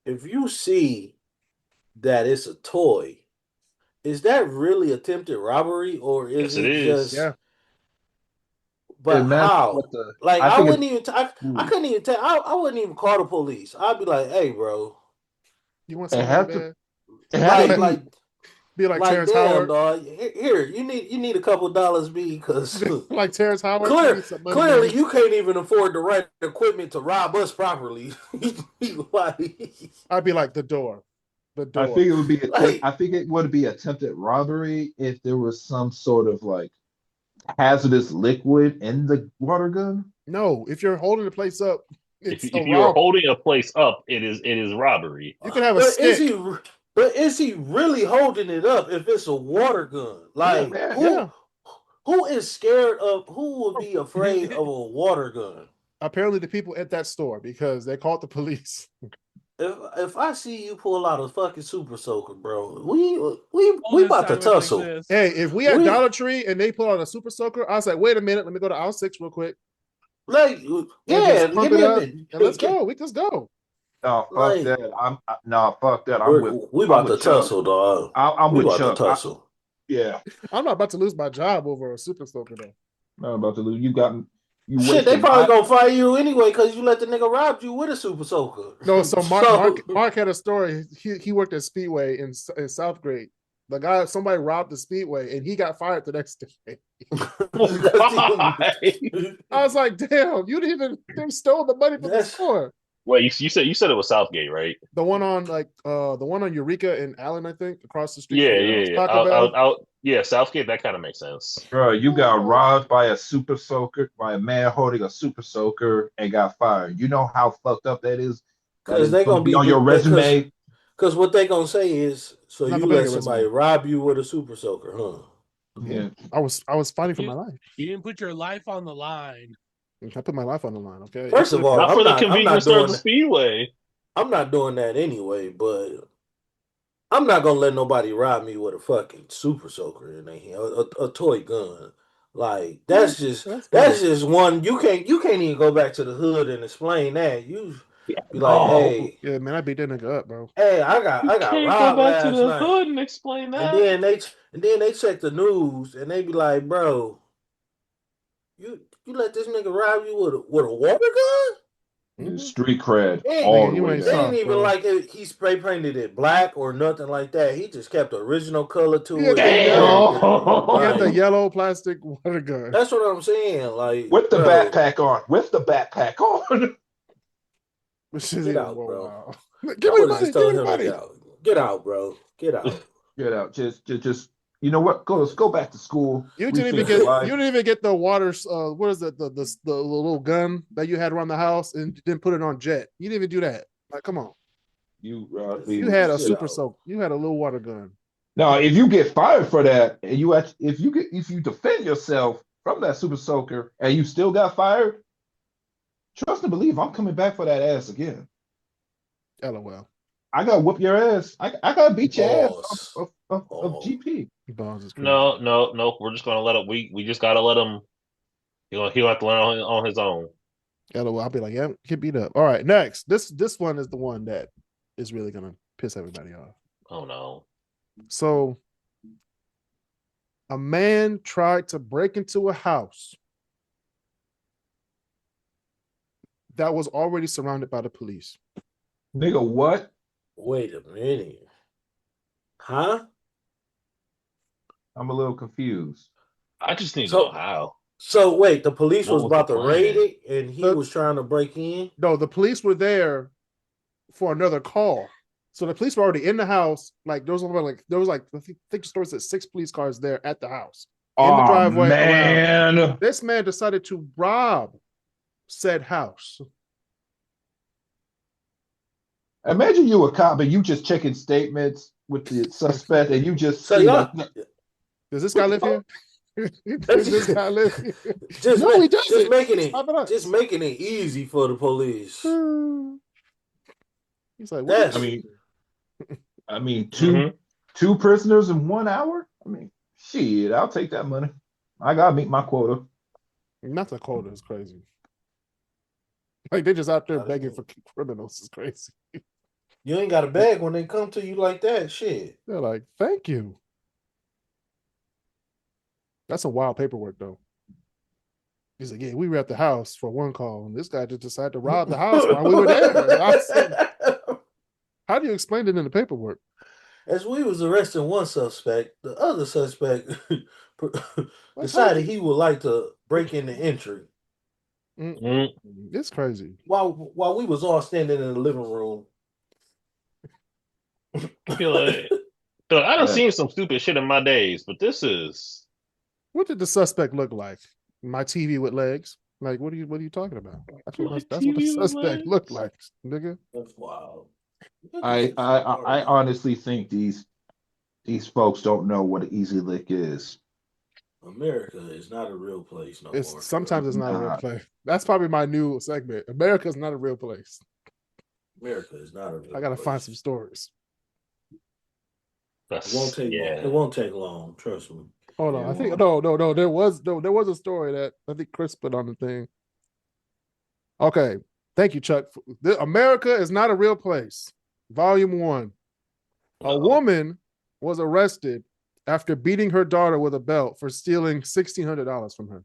Speaker 4: If you see that it's a toy, is that really attempted robbery or is
Speaker 3: Yes, it
Speaker 4: it
Speaker 3: is.
Speaker 4: just?
Speaker 1: Yeah.
Speaker 4: But
Speaker 2: Imagine
Speaker 4: how?
Speaker 2: what the.
Speaker 4: Like
Speaker 2: I
Speaker 4: I
Speaker 2: think
Speaker 4: wouldn't
Speaker 2: it's.
Speaker 4: even. I
Speaker 2: Ooh.
Speaker 4: couldn't even tell. I wouldn't even call the police. I'd be like, "Hey, bro,
Speaker 1: You want
Speaker 2: It
Speaker 1: something
Speaker 2: has
Speaker 1: really
Speaker 2: to.
Speaker 1: bad?
Speaker 2: It has to
Speaker 4: like,
Speaker 2: be.
Speaker 1: Be like
Speaker 4: like,
Speaker 1: Terrence
Speaker 4: damn,
Speaker 1: Howard.
Speaker 4: dog. Here, you need a couple dollars, because
Speaker 1: Like Terrence Howard. You need some money,
Speaker 4: clearly
Speaker 1: baby.
Speaker 4: you can't even afford the right equipment to rob us properly. like,
Speaker 1: I'd be like the door. The
Speaker 2: I
Speaker 1: door.
Speaker 2: think it would be
Speaker 4: like,
Speaker 2: I think it would be attempted robbery if there was some sort of like hazardous liquid in the water gun.
Speaker 1: No, if you're holding the place up, it's a
Speaker 3: If you are
Speaker 1: robbery.
Speaker 3: holding a place up, it is robbery.
Speaker 1: You can have a
Speaker 4: but is
Speaker 1: stick.
Speaker 4: he? But is he really holding it up if it's a water gun?
Speaker 2: Yeah,
Speaker 4: Like
Speaker 2: man.
Speaker 1: Yeah.
Speaker 4: who is scared of? Who would be afraid of a water gun?
Speaker 1: Apparently, the people at that store because they called the police.
Speaker 4: If I see you pull out a fucking super soaker, bro,
Speaker 5: All
Speaker 4: we
Speaker 5: this
Speaker 4: about to
Speaker 5: time it
Speaker 4: tussle.
Speaker 5: exists.
Speaker 1: Hey, if we at
Speaker 4: We
Speaker 1: Dollar Tree and they pull out a super soaker, I was like, wait a minute, let me go to aisle 6 real quick
Speaker 4: like,
Speaker 1: and
Speaker 4: yeah,
Speaker 1: just
Speaker 4: give
Speaker 1: pump it
Speaker 4: me a
Speaker 1: up
Speaker 4: minute.
Speaker 1: and let's go. We just go.
Speaker 2: No, fuck
Speaker 4: Like,
Speaker 2: that. No, fuck that.
Speaker 4: we
Speaker 2: I'm
Speaker 4: about
Speaker 2: with
Speaker 4: to
Speaker 2: Chuck.
Speaker 4: tussle, dog.
Speaker 2: I'm
Speaker 4: We
Speaker 2: with
Speaker 4: about to
Speaker 2: Chuck.
Speaker 4: tussle.
Speaker 2: Yeah,
Speaker 1: I'm not about to lose my job over a super soaker though.
Speaker 2: not about to lose. You
Speaker 4: Shit, they
Speaker 2: wasted
Speaker 4: probably
Speaker 2: my.
Speaker 4: gonna fire you anyway because you let the nigga rob you with a super soaker.
Speaker 1: No, so Mark
Speaker 4: So
Speaker 1: Mark had a story. He worked at Speedway in South Grade. The guy, somebody robbed the Speedway and he got fired the next day.
Speaker 3: Why?
Speaker 1: I was like, damn, you didn't even they stole the money from the
Speaker 4: that's
Speaker 1: store.
Speaker 3: Wait, you said it was Southgate, right?
Speaker 1: The one on the one on Eureka and Allen, I think, across the street
Speaker 3: Yeah,
Speaker 1: from
Speaker 3: yeah, yeah.
Speaker 1: Taco Bell.
Speaker 3: Yeah, Southgate. That kind of makes sense.
Speaker 2: Bro, you got robbed by a super soaker, by a man holding a super soaker, and got fired. You know how fucked up that is. That
Speaker 4: because
Speaker 2: is
Speaker 4: they
Speaker 2: going to
Speaker 4: gonna
Speaker 2: be
Speaker 4: be
Speaker 2: on your
Speaker 4: because
Speaker 2: resume.
Speaker 4: what they gonna say is, so
Speaker 1: Not
Speaker 4: you
Speaker 1: gonna make
Speaker 4: let
Speaker 1: a
Speaker 4: somebody
Speaker 1: resume.
Speaker 4: rob you with a super soaker, huh?
Speaker 2: Yeah,
Speaker 1: I was fighting for my
Speaker 5: You,
Speaker 1: life.
Speaker 5: you didn't put your life on the line.
Speaker 1: I put my life on the line. Okay.
Speaker 4: First of all,
Speaker 3: Not for the convenience store of the Speedway.
Speaker 4: I'm not doing that anyway, but I'm not gonna let nobody rob me with a fucking super soaker in their hand, a toy gun. Like
Speaker 1: That's
Speaker 4: that's
Speaker 1: funny.
Speaker 4: just one you can't even go back to the hood and explain that. You
Speaker 3: Yeah,
Speaker 4: be like,
Speaker 3: no.
Speaker 1: Yeah, man, I beat that nigga up, bro.
Speaker 4: hey,
Speaker 3: You
Speaker 4: I got
Speaker 3: can't go
Speaker 4: robbed
Speaker 3: back to
Speaker 4: last
Speaker 3: the
Speaker 4: night,
Speaker 3: hood and explain
Speaker 4: and
Speaker 3: that.
Speaker 4: then they check the news and they be like, bro, you let this nigga rob you with a water gun?
Speaker 1: Mm-hmm.
Speaker 2: street cred all
Speaker 1: Nigga,
Speaker 2: the
Speaker 1: you
Speaker 2: way
Speaker 1: ain't
Speaker 4: They
Speaker 2: down.
Speaker 4: ain't
Speaker 1: soft,
Speaker 4: even
Speaker 1: bro.
Speaker 4: like it. He spray painted it black or nothing like that. He just kept the original color
Speaker 1: He
Speaker 4: to
Speaker 1: had
Speaker 4: it
Speaker 1: the
Speaker 4: and
Speaker 1: yellow.
Speaker 4: everything.
Speaker 1: He had the
Speaker 4: Like,
Speaker 2: With
Speaker 1: yellow plastic water gun.
Speaker 4: that's what I'm saying. Like,
Speaker 2: the
Speaker 4: bro,
Speaker 2: backpack on. With the backpack on.
Speaker 1: Which is
Speaker 4: get
Speaker 1: even
Speaker 4: out,
Speaker 1: more
Speaker 4: bro.
Speaker 1: wild. Give
Speaker 4: I
Speaker 1: me the
Speaker 4: would have
Speaker 1: money.
Speaker 4: just
Speaker 1: Give me
Speaker 4: told
Speaker 1: the
Speaker 4: him to
Speaker 1: money.
Speaker 4: get out. Get out, bro. Get out.
Speaker 2: Get out. Just. You know what? Let's go back to school.
Speaker 1: You didn't even
Speaker 2: Rethink your
Speaker 1: get.
Speaker 2: life.
Speaker 1: You didn't even get the water. What is it? The little gun that you had around the house and didn't put it on jet. You didn't even do that. Like, come on.
Speaker 2: You
Speaker 1: You had a
Speaker 4: Just get
Speaker 1: super
Speaker 4: out.
Speaker 1: soak. You had a little water gun.
Speaker 2: Now, if you get fired for that, and if you defend yourself from that super soaker, and you still got fired, trust and believe I'm coming back for that ass again.
Speaker 1: LOL.
Speaker 2: I gotta whoop your ass. I gotta beat your ass
Speaker 4: Pause.
Speaker 2: of
Speaker 4: Pause.
Speaker 2: GP.
Speaker 1: Balls is crazy.
Speaker 3: No. We're just gonna let him. We just gotta let him. He'll have to learn on his own.
Speaker 1: LOL. I'll be like, yeah, get beat up. All right, next. This one is the one that is really gonna piss everybody off.
Speaker 3: Oh no.
Speaker 1: So, a man tried to break into a house that was already surrounded by the police.
Speaker 2: Nigga, what?
Speaker 4: Wait a minute. Huh?
Speaker 2: I'm a little confused.
Speaker 3: I just need to know how.
Speaker 4: So wait, the police
Speaker 3: What
Speaker 4: was
Speaker 3: was the
Speaker 4: about to raid
Speaker 3: plan?
Speaker 4: it, and he was trying to break in.
Speaker 1: No, the police were there for another call. So the police were already in the house. Like there was I think the story said 6 police cars there at the house. In the
Speaker 2: Oh
Speaker 1: driveway around.
Speaker 2: man.
Speaker 1: This man decided to rob said house.
Speaker 2: Imagine you a cop and you just checking statements with the suspect and you just
Speaker 4: So
Speaker 2: see
Speaker 4: y'all
Speaker 1: Does this guy live here? Does this guy live here?
Speaker 4: just
Speaker 1: No, he doesn't.
Speaker 4: just making it
Speaker 1: Pop it up.
Speaker 4: just making it easy for the police.
Speaker 1: He's like, what?
Speaker 4: That's
Speaker 2: I mean, two prisoners in 1 hour? I mean, shit, I'll take that money. I gotta meet my quota.
Speaker 1: Not the quota is crazy. Like they're just out there begging for criminals is crazy.
Speaker 4: you ain't got a bag when they come to you like that. Shit.
Speaker 1: They're like, thank you. That's a wild paperwork though. He's like, yeah, we were at the house for one call, and this guy just decided to rob the house while we were there. I said, how do you explain it in the paperwork?
Speaker 4: As we was arresting one suspect, the other suspect decided he would like to break in the entry.
Speaker 1: It's crazy.
Speaker 4: While we was all standing in the living room.
Speaker 3: I feel like, I done seen some stupid shit in my days, but this is.
Speaker 1: What did the suspect look like? My TV with legs? Like, what are you talking about? That's what the suspect looked like, nigga.
Speaker 4: That's wild.
Speaker 2: I honestly think these folks don't know what an easy lick is.
Speaker 4: America is not a real place no more.
Speaker 1: Sometimes it's not a real place. That's probably my new segment. America is not a real place.
Speaker 4: America is not a real
Speaker 1: I gotta
Speaker 4: place.
Speaker 1: find some stories.
Speaker 4: It won't take long. It won't take long. Trust me.
Speaker 1: Hold on. I think no. There was a story that I think Kris put on the thing. Okay. Thank you, Chuck. America is not a real place. Volume 1. A woman was arrested after beating her daughter with a belt for stealing $1,600 from her.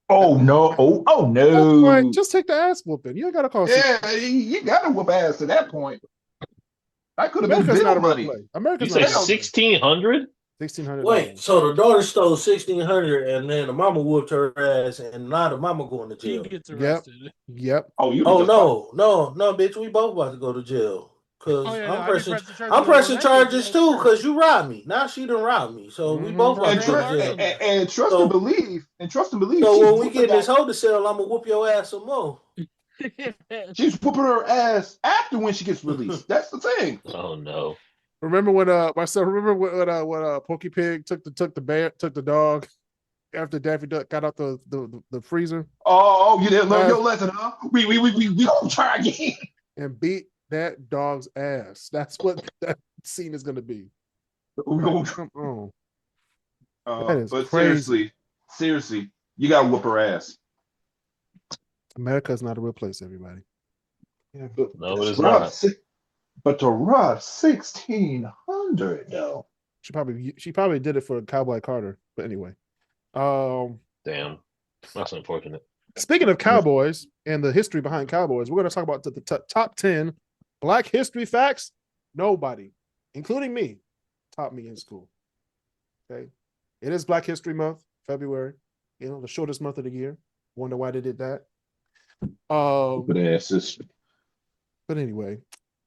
Speaker 2: Oh no! Oh no!
Speaker 1: Point, just take the ass whooping. You ain't gotta call.
Speaker 2: Yeah, you gotta whoop ass at that point. I could have been
Speaker 1: not a
Speaker 2: money.
Speaker 1: real play. America's
Speaker 3: You
Speaker 1: not
Speaker 3: said 1,600.
Speaker 1: $1,600.
Speaker 4: Wait, so the daughter stole $1,600, and then the mama whooped her ass, and now the mama going to jail.
Speaker 5: She gets arrested.
Speaker 1: Yep.
Speaker 4: Oh no, bitch, we both about to go to jail. Cause I'm pressing charges too, cause you robbed me. Now she done robbed me, so we both about to go to jail.
Speaker 2: And trust and believe.
Speaker 4: So when we get this hold cell, I'm gonna whoop your ass some more.
Speaker 2: She's whooping her ass after when she gets released. That's the thing.
Speaker 3: Oh no!
Speaker 1: Remember when Pokey Pig took the dog after Daffy Duck got out the freezer?
Speaker 2: Oh, you didn't learn your lesson, huh? We gonna try again.
Speaker 1: And beat that dog's ass. That's what that scene is gonna be.
Speaker 2: Come
Speaker 1: on. That is
Speaker 2: but
Speaker 1: crazy.
Speaker 2: seriously, you gotta whoop her ass.
Speaker 1: America is not a real place, everybody.
Speaker 2: Yeah, but
Speaker 3: no, it's not.
Speaker 2: But to rob 1,600 though.
Speaker 1: She probably did it for Cowboy Carter. But anyway.
Speaker 3: Damn. That's unfortunate.
Speaker 1: Speaking of cowboys and the history behind cowboys, we're going to talk about the top 10 Black history facts nobody, including me, taught me in school. Okay. It is Black History Month, February, the shortest month of the year. Wonder why they did that.
Speaker 2: Good asses.
Speaker 1: But anyway,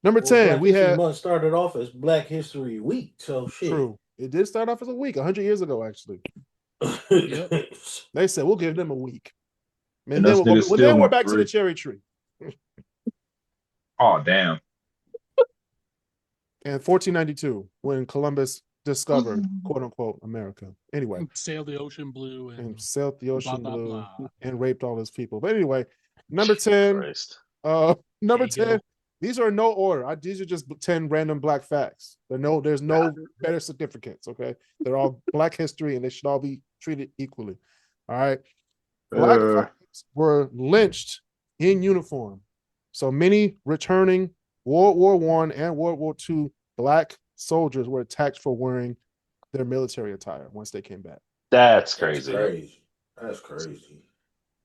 Speaker 1: number 10, we had
Speaker 4: month started off as Black History Week. So shit.
Speaker 1: True. It did start off as a week 100 years ago, actually. Yep. They said we'll give them a week. And then we're back to the cherry tree.
Speaker 2: Oh, damn.
Speaker 1: And 1492, when Columbus discovered, quote unquote, America. Anyway.
Speaker 5: Sailed the ocean blue. And
Speaker 1: sailed the ocean
Speaker 5: blah,
Speaker 1: blue
Speaker 5: blah, blah.
Speaker 1: and raped all his people. But anyway, number 10. Number 10. These are in no order. These are just 10 random Black facts. There's no better significance, okay? They're all Black history, and they should all be treated equally. All right? Black facts were lynched in uniform. So many returning World War I and World War II Black soldiers were attacked for wearing their military attire once they came back.
Speaker 3: That's crazy.
Speaker 4: That's crazy.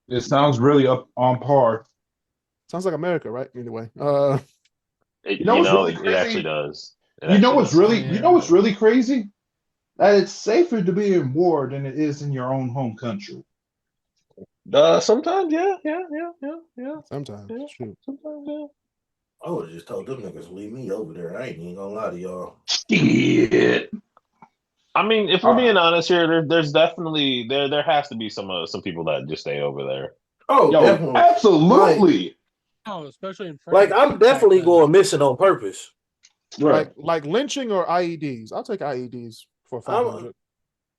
Speaker 2: It sounds really up on par.
Speaker 1: Sounds like America, right? Anyway,
Speaker 3: it actually does.
Speaker 2: You know what's really crazy? That it's safer to be in war than it is in your own home country.
Speaker 3: Sometimes, yeah.
Speaker 1: Sometimes,
Speaker 3: yeah.
Speaker 1: true.
Speaker 3: Sometimes, yeah.
Speaker 4: I would have just told them niggas to leave me over there. I ain't even gonna lie to y'all.
Speaker 2: Shit.
Speaker 3: I mean, if we're being honest here, there's definitely there has to be some people that just stay over there.
Speaker 4: Oh,
Speaker 2: Yo,
Speaker 4: definitely.
Speaker 2: absolutely.
Speaker 5: Oh, especially in France.
Speaker 4: Like I'm definitely going missing on purpose.
Speaker 2: Right.
Speaker 1: Like lynching or IEDs. I'll take IEDs for 500.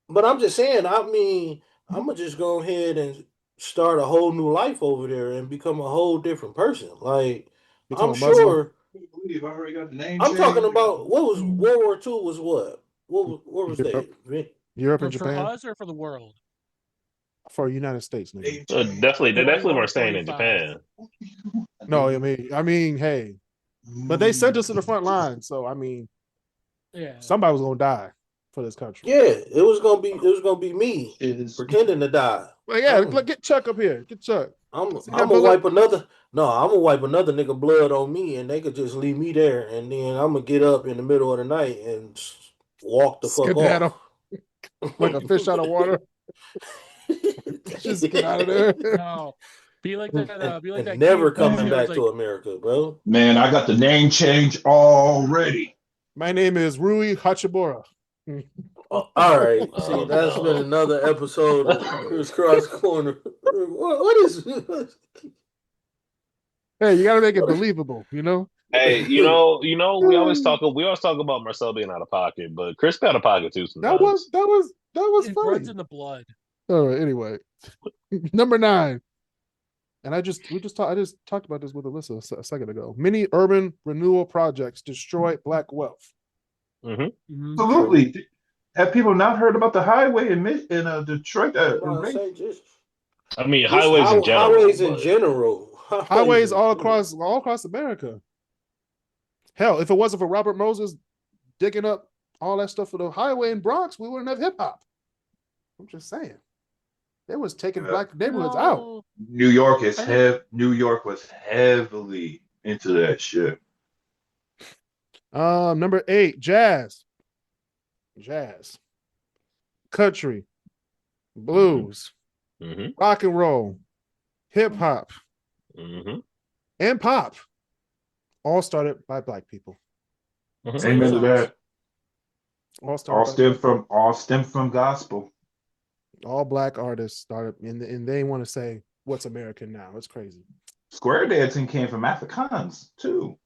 Speaker 4: But I'm just saying. I mean, I'm gonna just go ahead and start a whole new life over there and become a whole different person. Like
Speaker 1: Become
Speaker 4: I'm
Speaker 1: a Muslim.
Speaker 4: sure.
Speaker 2: I believe I already got the name.
Speaker 4: I'm talking about what was World War II was what? What was
Speaker 1: Europe,
Speaker 4: they?
Speaker 1: Europe and
Speaker 5: For
Speaker 1: Japan.
Speaker 5: us or for the world?
Speaker 1: For United States, nigga.
Speaker 3: They definitely weren't staying in
Speaker 5: 41,
Speaker 3: Japan.
Speaker 1: No, I mean, hey, but they sent us to the front line, so I mean,
Speaker 5: yeah,
Speaker 1: somebody was gonna die for this country.
Speaker 4: Yeah, it was gonna be me pretending to die.
Speaker 1: Well, yeah, get Chuck up here. Get Chuck.
Speaker 4: I'm gonna wipe another nigga blood on me, and they could just leave me there, and then I'm gonna get up in the middle of the night and walk the fuck off
Speaker 1: like a fish out of water. Just get out of there.
Speaker 5: No, be like that. Be like that.
Speaker 4: Never coming back to America, bro.
Speaker 2: Man, I got the name change already.
Speaker 1: My name is Rui Hachimura.
Speaker 4: All right. See, that's been another episode of KrisCross Corner. What is this?
Speaker 1: Hey, you gotta make it believable, you know?
Speaker 3: Hey, we always talk about Marcel being out of pocket, but Kris got out of pocket too sometimes.
Speaker 1: That was
Speaker 5: it
Speaker 1: funny.
Speaker 5: runs in the blood.
Speaker 1: All right, anyway. Number 9. And I just talked about this with Alyssa a second ago. Many urban renewal projects destroy Black wealth.
Speaker 3: Mm-hmm.
Speaker 2: Absolutely. Have people not heard about the highway in Detroit?
Speaker 3: I mean, highways in general.
Speaker 4: Highways in general.
Speaker 1: Highways all across America. Hell, if it wasn't for Robert Moses digging up all that stuff for the highway in Bronx, we wouldn't have hip hop. I'm just saying. They was taking black neighborhoods out.
Speaker 2: New York was heavily into that shit.
Speaker 1: Number 8, jazz, country, blues, rock and roll, hip hop, and pop. All started by black people.
Speaker 2: Amen to that.
Speaker 1: All
Speaker 2: stem from gospel.
Speaker 1: All black artists started, and they want to say what's American now. It's crazy.
Speaker 2: Square dancing came from Afrikaans too.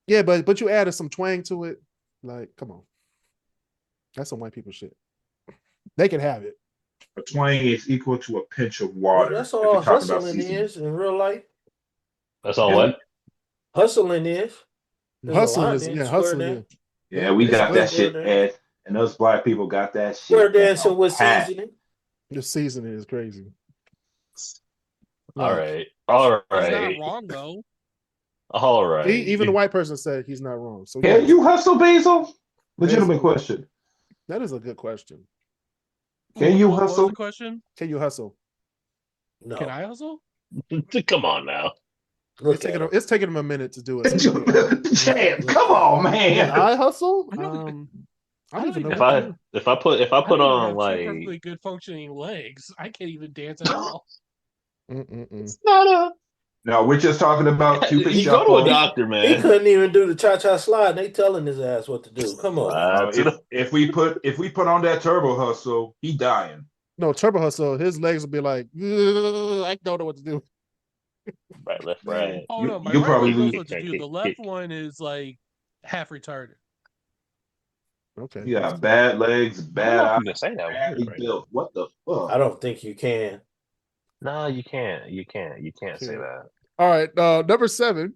Speaker 1: Yeah, but you added some twang to it. Like, come on, that's some white people shit. They can have it.
Speaker 2: A twang is equal to a pinch of water.
Speaker 4: That's all hustling is in real life.
Speaker 3: That's all what?
Speaker 4: Hustling is.
Speaker 1: Hustling.
Speaker 2: Yeah, we got that shit, Ed. And those black people got that shit.
Speaker 4: Square dancing with seasoning.
Speaker 1: The seasoning is crazy.
Speaker 3: All right.
Speaker 5: He's not wrong though.
Speaker 3: All right.
Speaker 1: Even the white person said he's not wrong. So
Speaker 2: can you hustle, Basil? Legitimate question.
Speaker 1: That is a good question.
Speaker 2: Can you hustle?
Speaker 5: What was the question?
Speaker 1: Can you hustle?
Speaker 5: No. Can I hustle?
Speaker 3: Come on now.
Speaker 1: It's taking him a minute to do it.
Speaker 2: Damn, come on, man.
Speaker 1: Can I hustle?
Speaker 5: I don't even
Speaker 3: know. If I put on like
Speaker 5: perfectly good functioning legs, I can't even dance at all.
Speaker 3: It's not a.
Speaker 2: No, we're just talking about Cupid shuffle.
Speaker 3: Go to a doctor, man.
Speaker 4: He couldn't even do the cha-cha slide. And they telling his ass what to do. Come on.
Speaker 2: If we put on that turbo hustle, he dying.
Speaker 1: No, turbo hustle. His legs will be like, I don't know what to do.
Speaker 3: Right, left, right.
Speaker 5: Oh no, my
Speaker 2: you
Speaker 5: right
Speaker 2: probably
Speaker 5: one knows what to do. The left one is like half retarded.
Speaker 1: Okay.
Speaker 2: Yeah, bad legs, bad eyes.
Speaker 3: You can say that word,
Speaker 2: built. What the fuck?
Speaker 4: I don't think you can.
Speaker 3: No, you can't. You can't say that.
Speaker 1: All right, number 7.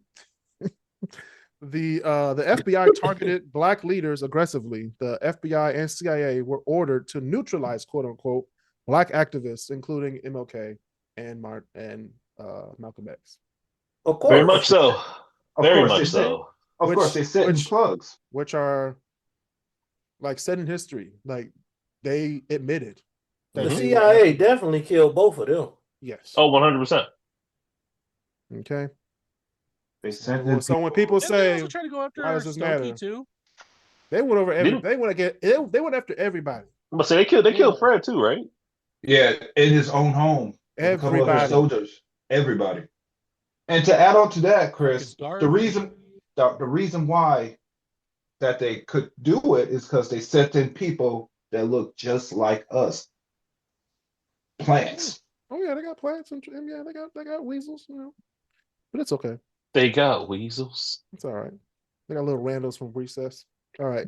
Speaker 1: The FBI targeted black leaders aggressively. The FBI and CIA were ordered to neutralize "quote unquote" black activists, including MLK and Malcolm X.
Speaker 4: Of course,
Speaker 3: very much so. Very much so.
Speaker 2: Of course, they set in plugs,
Speaker 1: which are like set in history. Like they admitted
Speaker 4: that the CIA definitely killed both of them.
Speaker 1: Yes.
Speaker 3: Oh, 100%.
Speaker 1: Okay.
Speaker 2: They sent
Speaker 1: so when people say,
Speaker 5: also try to go after
Speaker 1: "Why does this matter?"
Speaker 5: too?
Speaker 1: They went over every. They went after everybody.
Speaker 3: But say they killed Fred too, right?
Speaker 2: Yeah, in his own home.
Speaker 1: Everybody.
Speaker 2: A couple of soldiers. Everybody. And to add on to that,
Speaker 5: It's
Speaker 2: Kris, the
Speaker 5: garbage.
Speaker 2: reason why that they could do it is because they sent in people that look just like us, plants.
Speaker 1: Oh yeah, they got plants and yeah, they got weasels, but it's okay.
Speaker 3: They got weasels.
Speaker 1: It's all right. They got little randos from recess. All right.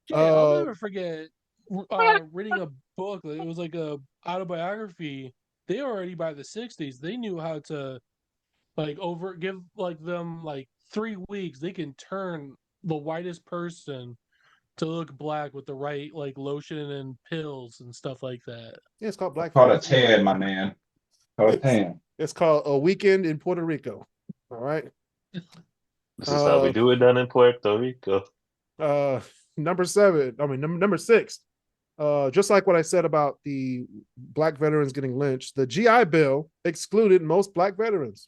Speaker 5: Yeah, I'll never forget reading a book. It was like a autobiography. They already by the 60s, they knew how to give like them like 3 weeks. They can turn the whitest person to look black with the right like lotion and pills and stuff like that.
Speaker 1: Yeah, it's called
Speaker 2: Called a
Speaker 1: blackface.
Speaker 2: tan, my man. Called a tan.
Speaker 1: It's called A Weekend in Puerto Rico. All right.
Speaker 3: This is how we do it down in Puerto Rico.
Speaker 1: Number 6. Just like what I said about the black veterans getting lynched, the GI Bill excluded most black veterans.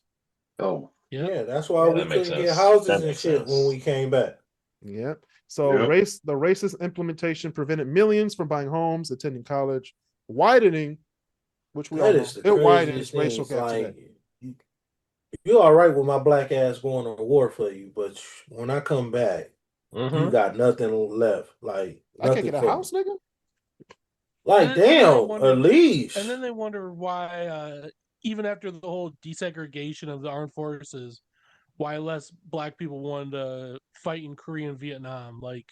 Speaker 2: Oh,
Speaker 4: Yeah, that's why we
Speaker 3: that makes
Speaker 4: couldn't get
Speaker 3: sense.
Speaker 4: houses
Speaker 3: That
Speaker 4: and
Speaker 3: makes
Speaker 4: shit
Speaker 3: sense.
Speaker 4: when we came back.
Speaker 1: Yeah. So
Speaker 2: Yep.
Speaker 1: the racist implementation prevented millions from buying homes, attending college, widening, which we all
Speaker 4: That
Speaker 1: know,
Speaker 4: is the
Speaker 1: it widens
Speaker 4: craziest thing.
Speaker 1: racial
Speaker 4: It's
Speaker 1: gap
Speaker 4: like
Speaker 1: today.
Speaker 4: you're all right with my black ass going to war for you, but when I come back, you got nothing left. Like
Speaker 1: I can't
Speaker 4: nothing
Speaker 1: get a
Speaker 4: for
Speaker 1: house,
Speaker 4: me.
Speaker 1: nigga.
Speaker 4: Like
Speaker 5: And then they
Speaker 4: damn,
Speaker 5: wonder-
Speaker 4: at least.
Speaker 5: And then they wonder why, even after the whole desegregation of the armed forces, why less black people wanted to fight in Korea and Vietnam. Like,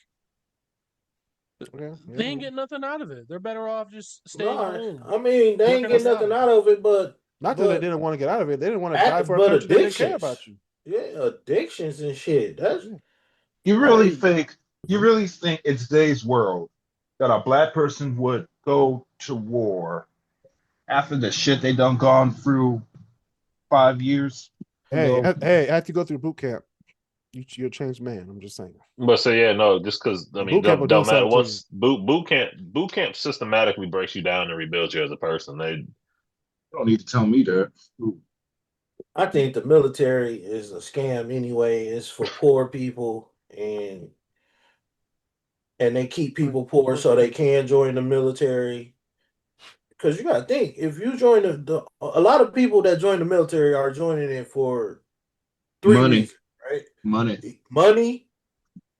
Speaker 5: they ain't getting nothing out of it. They're better off just staying home.
Speaker 4: I mean, they ain't
Speaker 5: Working
Speaker 4: getting nothing out of it, but
Speaker 1: Not that they didn't want to get out of it. They didn't want to die for a
Speaker 4: but
Speaker 1: country that didn't care
Speaker 4: addictions.
Speaker 1: about you.
Speaker 4: Yeah, addictions and shit. That's
Speaker 2: you really think in today's world that a black person would go to war after the shit they done gone through 5 years ago?
Speaker 1: Hey, after you go through boot camp, you're a changed man. I'm just saying.
Speaker 3: But so yeah, no, just because I mean,
Speaker 1: Boot camp will
Speaker 3: don't
Speaker 1: do
Speaker 3: matter.
Speaker 1: something to
Speaker 3: Once boot camp systematically breaks you down and rebuilds you as a person. They
Speaker 2: don't need to tell me that.
Speaker 4: I think the military is a scam anyway. It's for poor people and they keep people poor so they can join the military. Because you got to think, if you join a lot of people that join the military are joining it for 3 reasons, right? Money,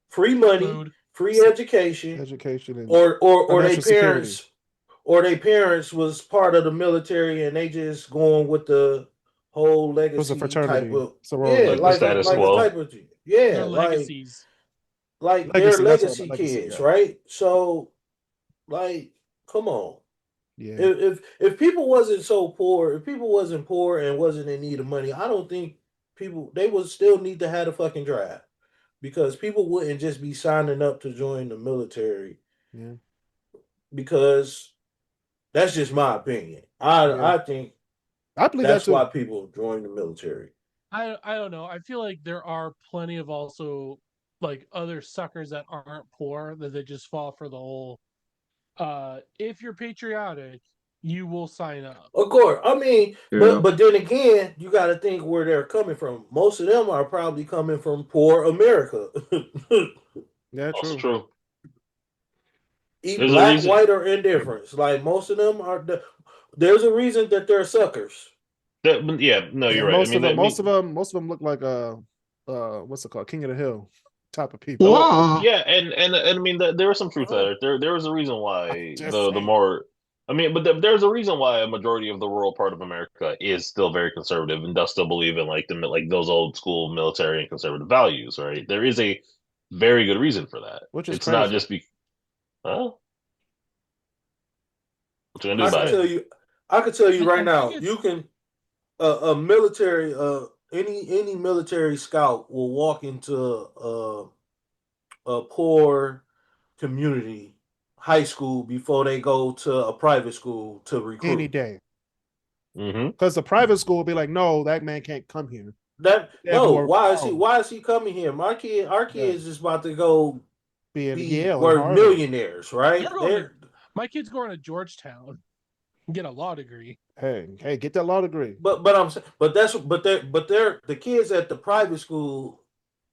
Speaker 4: free money,
Speaker 5: Food.
Speaker 4: free education,
Speaker 1: and
Speaker 4: or their
Speaker 1: financial security.
Speaker 4: parents was part of the military and they just going with the whole
Speaker 1: It was a
Speaker 4: legacy
Speaker 1: fraternity.
Speaker 4: type of
Speaker 1: sorority.
Speaker 3: Like the status quo.
Speaker 4: a type of yeah,
Speaker 5: Their legacies.
Speaker 4: like
Speaker 1: Legacy,
Speaker 4: they're
Speaker 1: that's what
Speaker 4: legacy
Speaker 1: legacy,
Speaker 4: kids,
Speaker 1: yeah.
Speaker 4: right? So, like, come on.
Speaker 1: Yeah.
Speaker 4: If people wasn't so poor, if people wasn't poor and wasn't in need of money, I don't think they would still need to have a fucking drive because people wouldn't just be signing up to join the military.
Speaker 1: Yeah.
Speaker 4: Because that's just my opinion. I think
Speaker 1: I believe
Speaker 4: that's
Speaker 1: that too.
Speaker 4: why people join the military.
Speaker 5: I don't know. I feel like there are plenty of also like other suckers that aren't poor that they just fall for the whole if you're patriotic, you will sign up.
Speaker 4: Of course. I mean, but then again, you got to think where they're coming from. Most of them are probably coming from poor America.
Speaker 1: Yeah,
Speaker 3: that's true.
Speaker 4: There's black, white, or indifference. Like most of them are. There's a reason that they're suckers.
Speaker 3: You're right.
Speaker 1: Most of them look like what's it called, King of the Hill type of people.
Speaker 3: Well, yeah, and I mean, there was some truth there. There was a reason why there's a reason why a majority of the rural part of America is still very conservative and does still believe in like those old school military and conservative values, right? There is a very good reason for that.
Speaker 1: Which is
Speaker 3: it's
Speaker 1: crazy.
Speaker 3: not just what you gonna do
Speaker 4: about it? I could tell you right now. You can a military any military scout will walk into a poor community high school before they go to a private school to recruit
Speaker 1: any day. Because the private school will be like, no, that man can't come here.
Speaker 4: Why is he coming here? Our kids is about to go
Speaker 1: be
Speaker 4: millionaires, right?
Speaker 5: My kid's going to Georgetown, get a law degree.
Speaker 1: Hey, get that law degree.
Speaker 4: But the kids at the private school,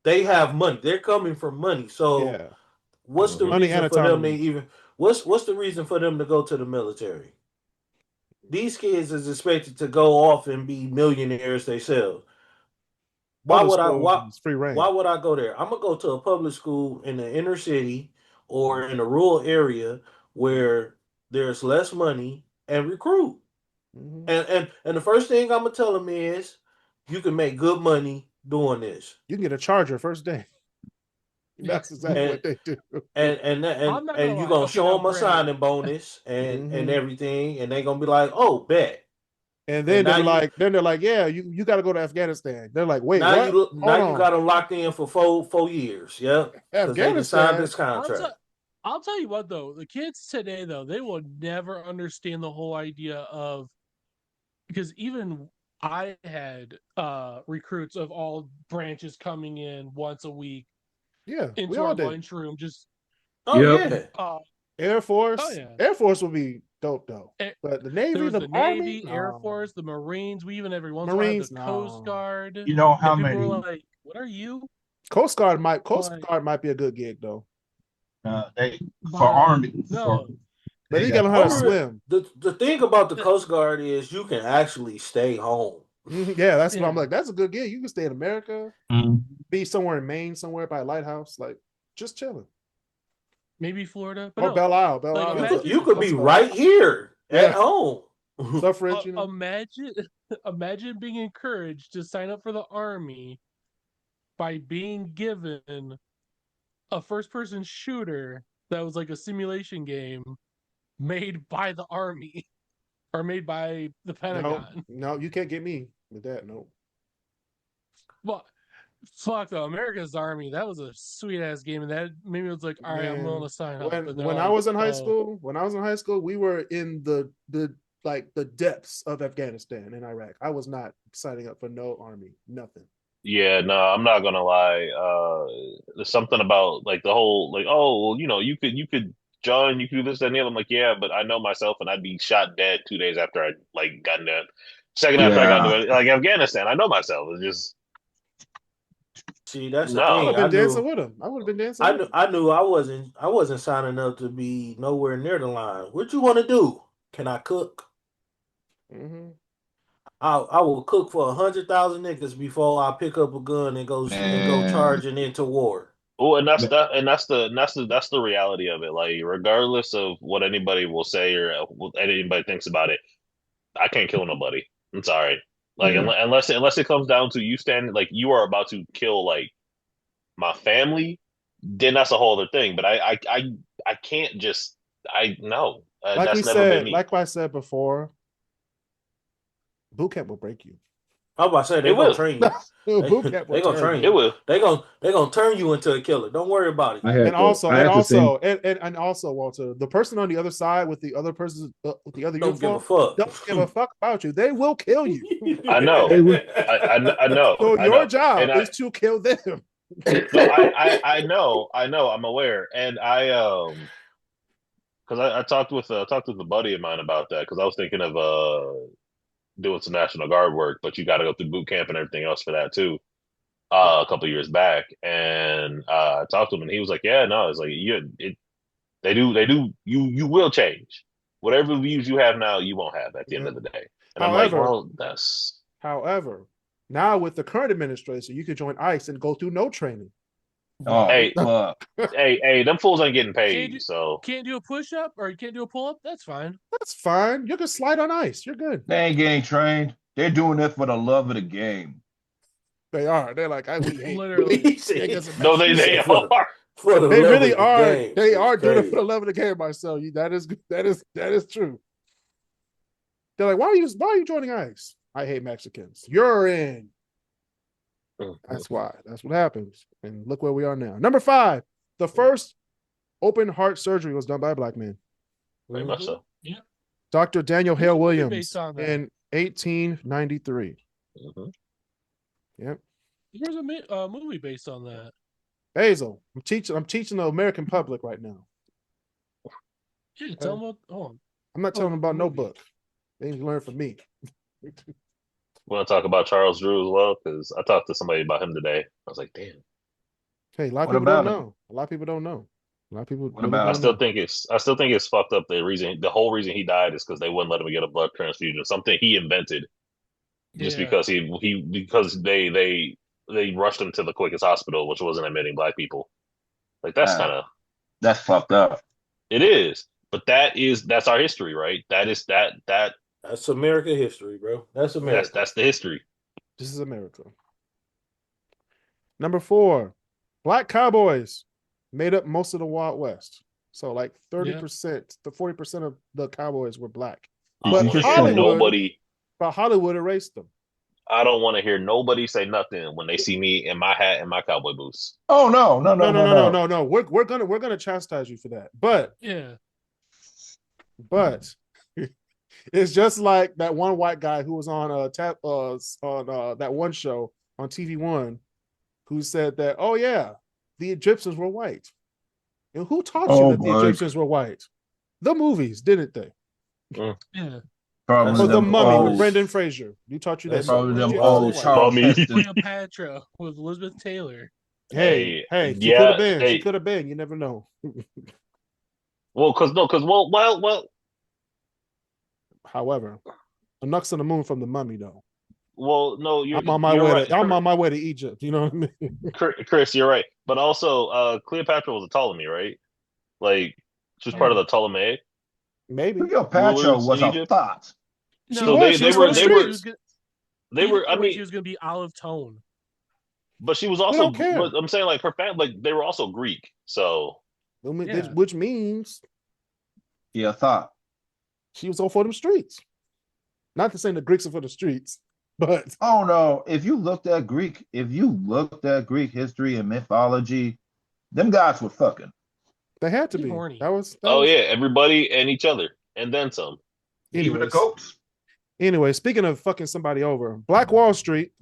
Speaker 4: they have money. They're coming from money. So what's the reason for them to even what's the reason for them to go to the military? These kids is expected to go off and be millionaires themselves. why
Speaker 1: Public
Speaker 4: would I
Speaker 1: school
Speaker 4: why
Speaker 1: is free
Speaker 4: why
Speaker 1: reign.
Speaker 4: would I go there? I'm gonna go to a public school in the inner city or in a rural area where there's less money and recruit.
Speaker 1: Hmm.
Speaker 4: And the first thing I'm gonna tell them is you can make good money doing this.
Speaker 1: You can get a charger first day. That's exactly
Speaker 4: And
Speaker 1: what they do.
Speaker 5: I'm not gonna
Speaker 4: and you
Speaker 5: lie.
Speaker 4: gonna
Speaker 5: Okay,
Speaker 4: show
Speaker 5: now
Speaker 4: them a
Speaker 5: granted,
Speaker 4: signing bonus and
Speaker 1: Hmm.
Speaker 4: everything, and they gonna be like, oh, bet.
Speaker 1: And
Speaker 4: And
Speaker 1: then they're like, yeah, you got to go to Afghanistan. They're like, wait, what?
Speaker 4: now
Speaker 1: Hold
Speaker 4: you
Speaker 1: on,
Speaker 4: got them locked in for 4 years. Yep, because they just signed
Speaker 1: Afghanistan.
Speaker 4: this
Speaker 5: I'll
Speaker 4: contract.
Speaker 5: tell I'll tell you what though, the kids today though, they will never understand the whole idea of because even I had recruits of all branches coming in once a week
Speaker 1: Yeah, we
Speaker 5: into
Speaker 1: all
Speaker 5: our
Speaker 1: did.
Speaker 5: lunchroom. Just
Speaker 4: Oh
Speaker 2: Yep.
Speaker 4: yeah.
Speaker 5: uh,
Speaker 1: Air
Speaker 5: oh
Speaker 1: Force,
Speaker 5: yeah,
Speaker 1: Air Force would be dope though.
Speaker 5: Eh,
Speaker 1: But the
Speaker 5: there
Speaker 1: Navy,
Speaker 5: was
Speaker 1: the
Speaker 5: the
Speaker 1: Army,
Speaker 5: Navy, Air
Speaker 1: no.
Speaker 5: Force, the Marines. We even every once in a while had the
Speaker 1: Marines,
Speaker 5: Coast
Speaker 1: no.
Speaker 5: Guard,
Speaker 2: You know how
Speaker 5: and people were
Speaker 2: many
Speaker 5: like, "What are you?"
Speaker 1: Coast Guard might
Speaker 5: But
Speaker 1: be a good gig though.
Speaker 2: they for
Speaker 5: but
Speaker 2: Army for
Speaker 5: no,
Speaker 1: But
Speaker 2: they
Speaker 1: then you
Speaker 2: got
Speaker 1: gotta
Speaker 2: the
Speaker 1: know how to
Speaker 2: Army.
Speaker 1: swim.
Speaker 4: The thing about the
Speaker 5: eh,
Speaker 4: Coast Guard is you can actually stay home.
Speaker 1: Yeah, that's what I'm
Speaker 5: yeah,
Speaker 1: like. That's a good gig. You can stay in America,
Speaker 2: Mhm.
Speaker 1: be somewhere in Maine, somewhere by a lighthouse, like just chilling.
Speaker 5: maybe Florida, but
Speaker 1: Or
Speaker 5: no,
Speaker 1: Belle Isle. Belle
Speaker 5: like
Speaker 1: Isle
Speaker 4: You
Speaker 1: has
Speaker 4: could
Speaker 1: a
Speaker 5: imagine,
Speaker 4: you could be
Speaker 1: Coast Guard.
Speaker 4: right here at
Speaker 1: Yeah,
Speaker 4: home.
Speaker 1: suffrage, you know.
Speaker 5: imagine, imagine being encouraged to sign up for the army by being given a first-person shooter that was like a simulation game made by the army or made by the
Speaker 1: No,
Speaker 5: Pentagon.
Speaker 1: no, you can't get me with that. No.
Speaker 5: Well, fuck though, America's Army. That was a sweet ass game, and that maybe it was like, all right, I'm willing
Speaker 1: Man,
Speaker 5: to sign up. But they're
Speaker 1: when I
Speaker 5: like,
Speaker 1: was in high
Speaker 5: oh,
Speaker 1: school, we were in the like the depths of Afghanistan and Iraq. I was not signing up for no army, nothing.
Speaker 3: Yeah, no, I'm not gonna lie. There's something about like the whole like, oh, well, you could join, you could do this, that, and the other. I'm like, yeah, but I know myself, and I'd be shot dead 2 days after I like got into it. Second after I got
Speaker 2: Yeah.
Speaker 3: into it, like Afghanistan, I know myself. It's just
Speaker 4: See, that's the
Speaker 1: I would
Speaker 3: no.
Speaker 1: have
Speaker 4: thing.
Speaker 1: been dancing with him. I would have been dancing with him.
Speaker 4: I knew I wasn't signing up to be nowhere near the line. What you want to do? Can I cook?
Speaker 1: Hmm.
Speaker 4: I will cook for 100,000 niggas before I pick up a gun and go
Speaker 2: Man.
Speaker 4: charging into war.
Speaker 3: Oh, and that's the reality of it. Like, regardless of what anybody will say or what anybody thinks about it, I can't kill nobody. I'm sorry. Like,
Speaker 2: Yeah.
Speaker 3: unless it comes down to you standing like you are about to kill like my family, then that's a whole other thing. But I can't just I no. That's never been me.
Speaker 1: Like I said before, boot camp will break you.
Speaker 4: I'm about to say
Speaker 3: It
Speaker 4: they gonna
Speaker 3: will.
Speaker 4: train you.
Speaker 1: Boot camp will
Speaker 4: They gonna
Speaker 1: turn
Speaker 4: train
Speaker 1: you.
Speaker 3: It
Speaker 4: you.
Speaker 3: will.
Speaker 4: They gonna turn you into a killer. Don't worry about it.
Speaker 2: I had the same
Speaker 1: And also, Walter, the person on the other side with the other person with the other
Speaker 4: Don't give a
Speaker 1: uniform
Speaker 4: fuck.
Speaker 1: don't give a fuck about you. They will kill you.
Speaker 3: I
Speaker 2: they
Speaker 3: know.
Speaker 2: were
Speaker 3: I know.
Speaker 1: So
Speaker 3: I
Speaker 1: your
Speaker 3: know.
Speaker 1: job
Speaker 3: And I
Speaker 1: is to kill them.
Speaker 3: no, I know. I know. I'm aware. And because I talked with a buddy of mine about that because I was thinking of doing some National Guard work, but you got to go through boot camp and everything else for that too. A couple years back, and I talked to him, and he was like, "Yeah, no, it's like you will change. Whatever views you have now, you won't have at the end
Speaker 1: Yeah.
Speaker 3: of the day." And I'm like,
Speaker 1: However,
Speaker 3: "Well, that's
Speaker 1: however, now with the current administration, you can join ICE and go through no training.
Speaker 2: oh
Speaker 3: hey,
Speaker 2: fuck.
Speaker 3: hey, them fools ain't getting
Speaker 5: can't
Speaker 3: paid,
Speaker 5: do,
Speaker 3: so
Speaker 5: can't do a push up or you can't do a pull up. That's fine.
Speaker 1: That's fine. You can slide on ice. You're good.
Speaker 2: They ain't getting trained. They're doing it for the love of the game.
Speaker 1: They are. They're like, we hate.
Speaker 5: Literally.
Speaker 4: He said,
Speaker 3: no,
Speaker 4: he
Speaker 3: they
Speaker 4: said for
Speaker 3: are.
Speaker 4: the
Speaker 1: They
Speaker 4: love
Speaker 1: really
Speaker 4: of the
Speaker 1: are.
Speaker 4: game.
Speaker 1: They are
Speaker 4: It's
Speaker 1: doing it
Speaker 4: crazy.
Speaker 1: for the love of the game, Marcel. That is true. They're like, why are you joining ICE? I hate Mexicans. You're in. That's why. That's what happens. And look where we are now. Number 5, the first open heart surgery was done by a black man.
Speaker 3: Very much so.
Speaker 1: Dr. Daniel
Speaker 5: There's
Speaker 1: Hale
Speaker 5: a movie
Speaker 1: Williams
Speaker 5: based on that.
Speaker 1: in 1893.
Speaker 3: Mhm.
Speaker 1: Yep.
Speaker 5: There's a movie based on that.
Speaker 1: Basil, I'm teaching the American public right now.
Speaker 5: Yeah, tell them what.
Speaker 1: I'm not telling them about no
Speaker 5: movie.
Speaker 1: book. They need to learn from me.
Speaker 3: Want to talk about Charles Drew as well? Because I talked to somebody about him today. I was like, damn.
Speaker 1: Hey, a lot of
Speaker 2: What
Speaker 1: people don't
Speaker 2: about him?
Speaker 1: know. A lot of people don't know. A lot of people.
Speaker 2: What about
Speaker 3: I
Speaker 2: him?
Speaker 3: still think it's fucked up. The whole reason he died is because they wouldn't let him get a blood transfusion. Something he invented, just
Speaker 5: Yeah.
Speaker 3: because because they they rushed him to the quickest hospital, which wasn't admitting black people. Like that's kind of
Speaker 2: That's fucked up.
Speaker 3: it is. But that's our history, right?
Speaker 4: That's American history, bro. That's America.
Speaker 3: That's the history.
Speaker 1: This is America. Number 4, black cowboys made up most of the Wild West. So like 30% to 40% of the cowboys were black. But Hollywood erased them.
Speaker 3: I don't want to hear nobody say nothing when they see me in my hat and my cowboy boots.
Speaker 2: Oh no.
Speaker 1: We're gonna chastise you for that. But it's just like that one white guy who was on that one show on TV1 who said that, oh yeah, the Egyptians were white. And who taught you that the Egyptians were white? The movies, didn't they?
Speaker 5: Yeah.
Speaker 2: Probably
Speaker 1: The Mummy with Brendan Fraser. You taught you that.
Speaker 2: Probably them old Charles Heston.
Speaker 5: Cleopatra with Elizabeth Taylor.
Speaker 1: Hey, she could have been. She could have been. You never know.
Speaker 3: Well.
Speaker 1: However, Nucks on the Moon from the Mummy, though.
Speaker 3: Well, no,
Speaker 1: I'm on my way to Egypt. You know what I mean?
Speaker 3: Kris, you're right. But also, Cleopatra was a Ptolemy, right? Like, she was part of the Ptolemaic.
Speaker 1: Maybe
Speaker 2: Cleopatra was a thought.
Speaker 3: So they were. I mean,
Speaker 5: she was going to be olive tone.
Speaker 3: But she was also. But I'm saying, like, her family, like, they were also Greek. So,
Speaker 1: which means,
Speaker 2: thought
Speaker 1: she was all for them streets. Not to say the Greeks are for the streets, but
Speaker 2: oh no, if you looked at Greek history and mythology, them guys were fucking.
Speaker 1: They had to be.
Speaker 5: Horny.
Speaker 1: That was
Speaker 3: everybody and each other, and then some.
Speaker 2: Even the goats.
Speaker 1: Anyway, speaking of fucking somebody over, Black Wall Street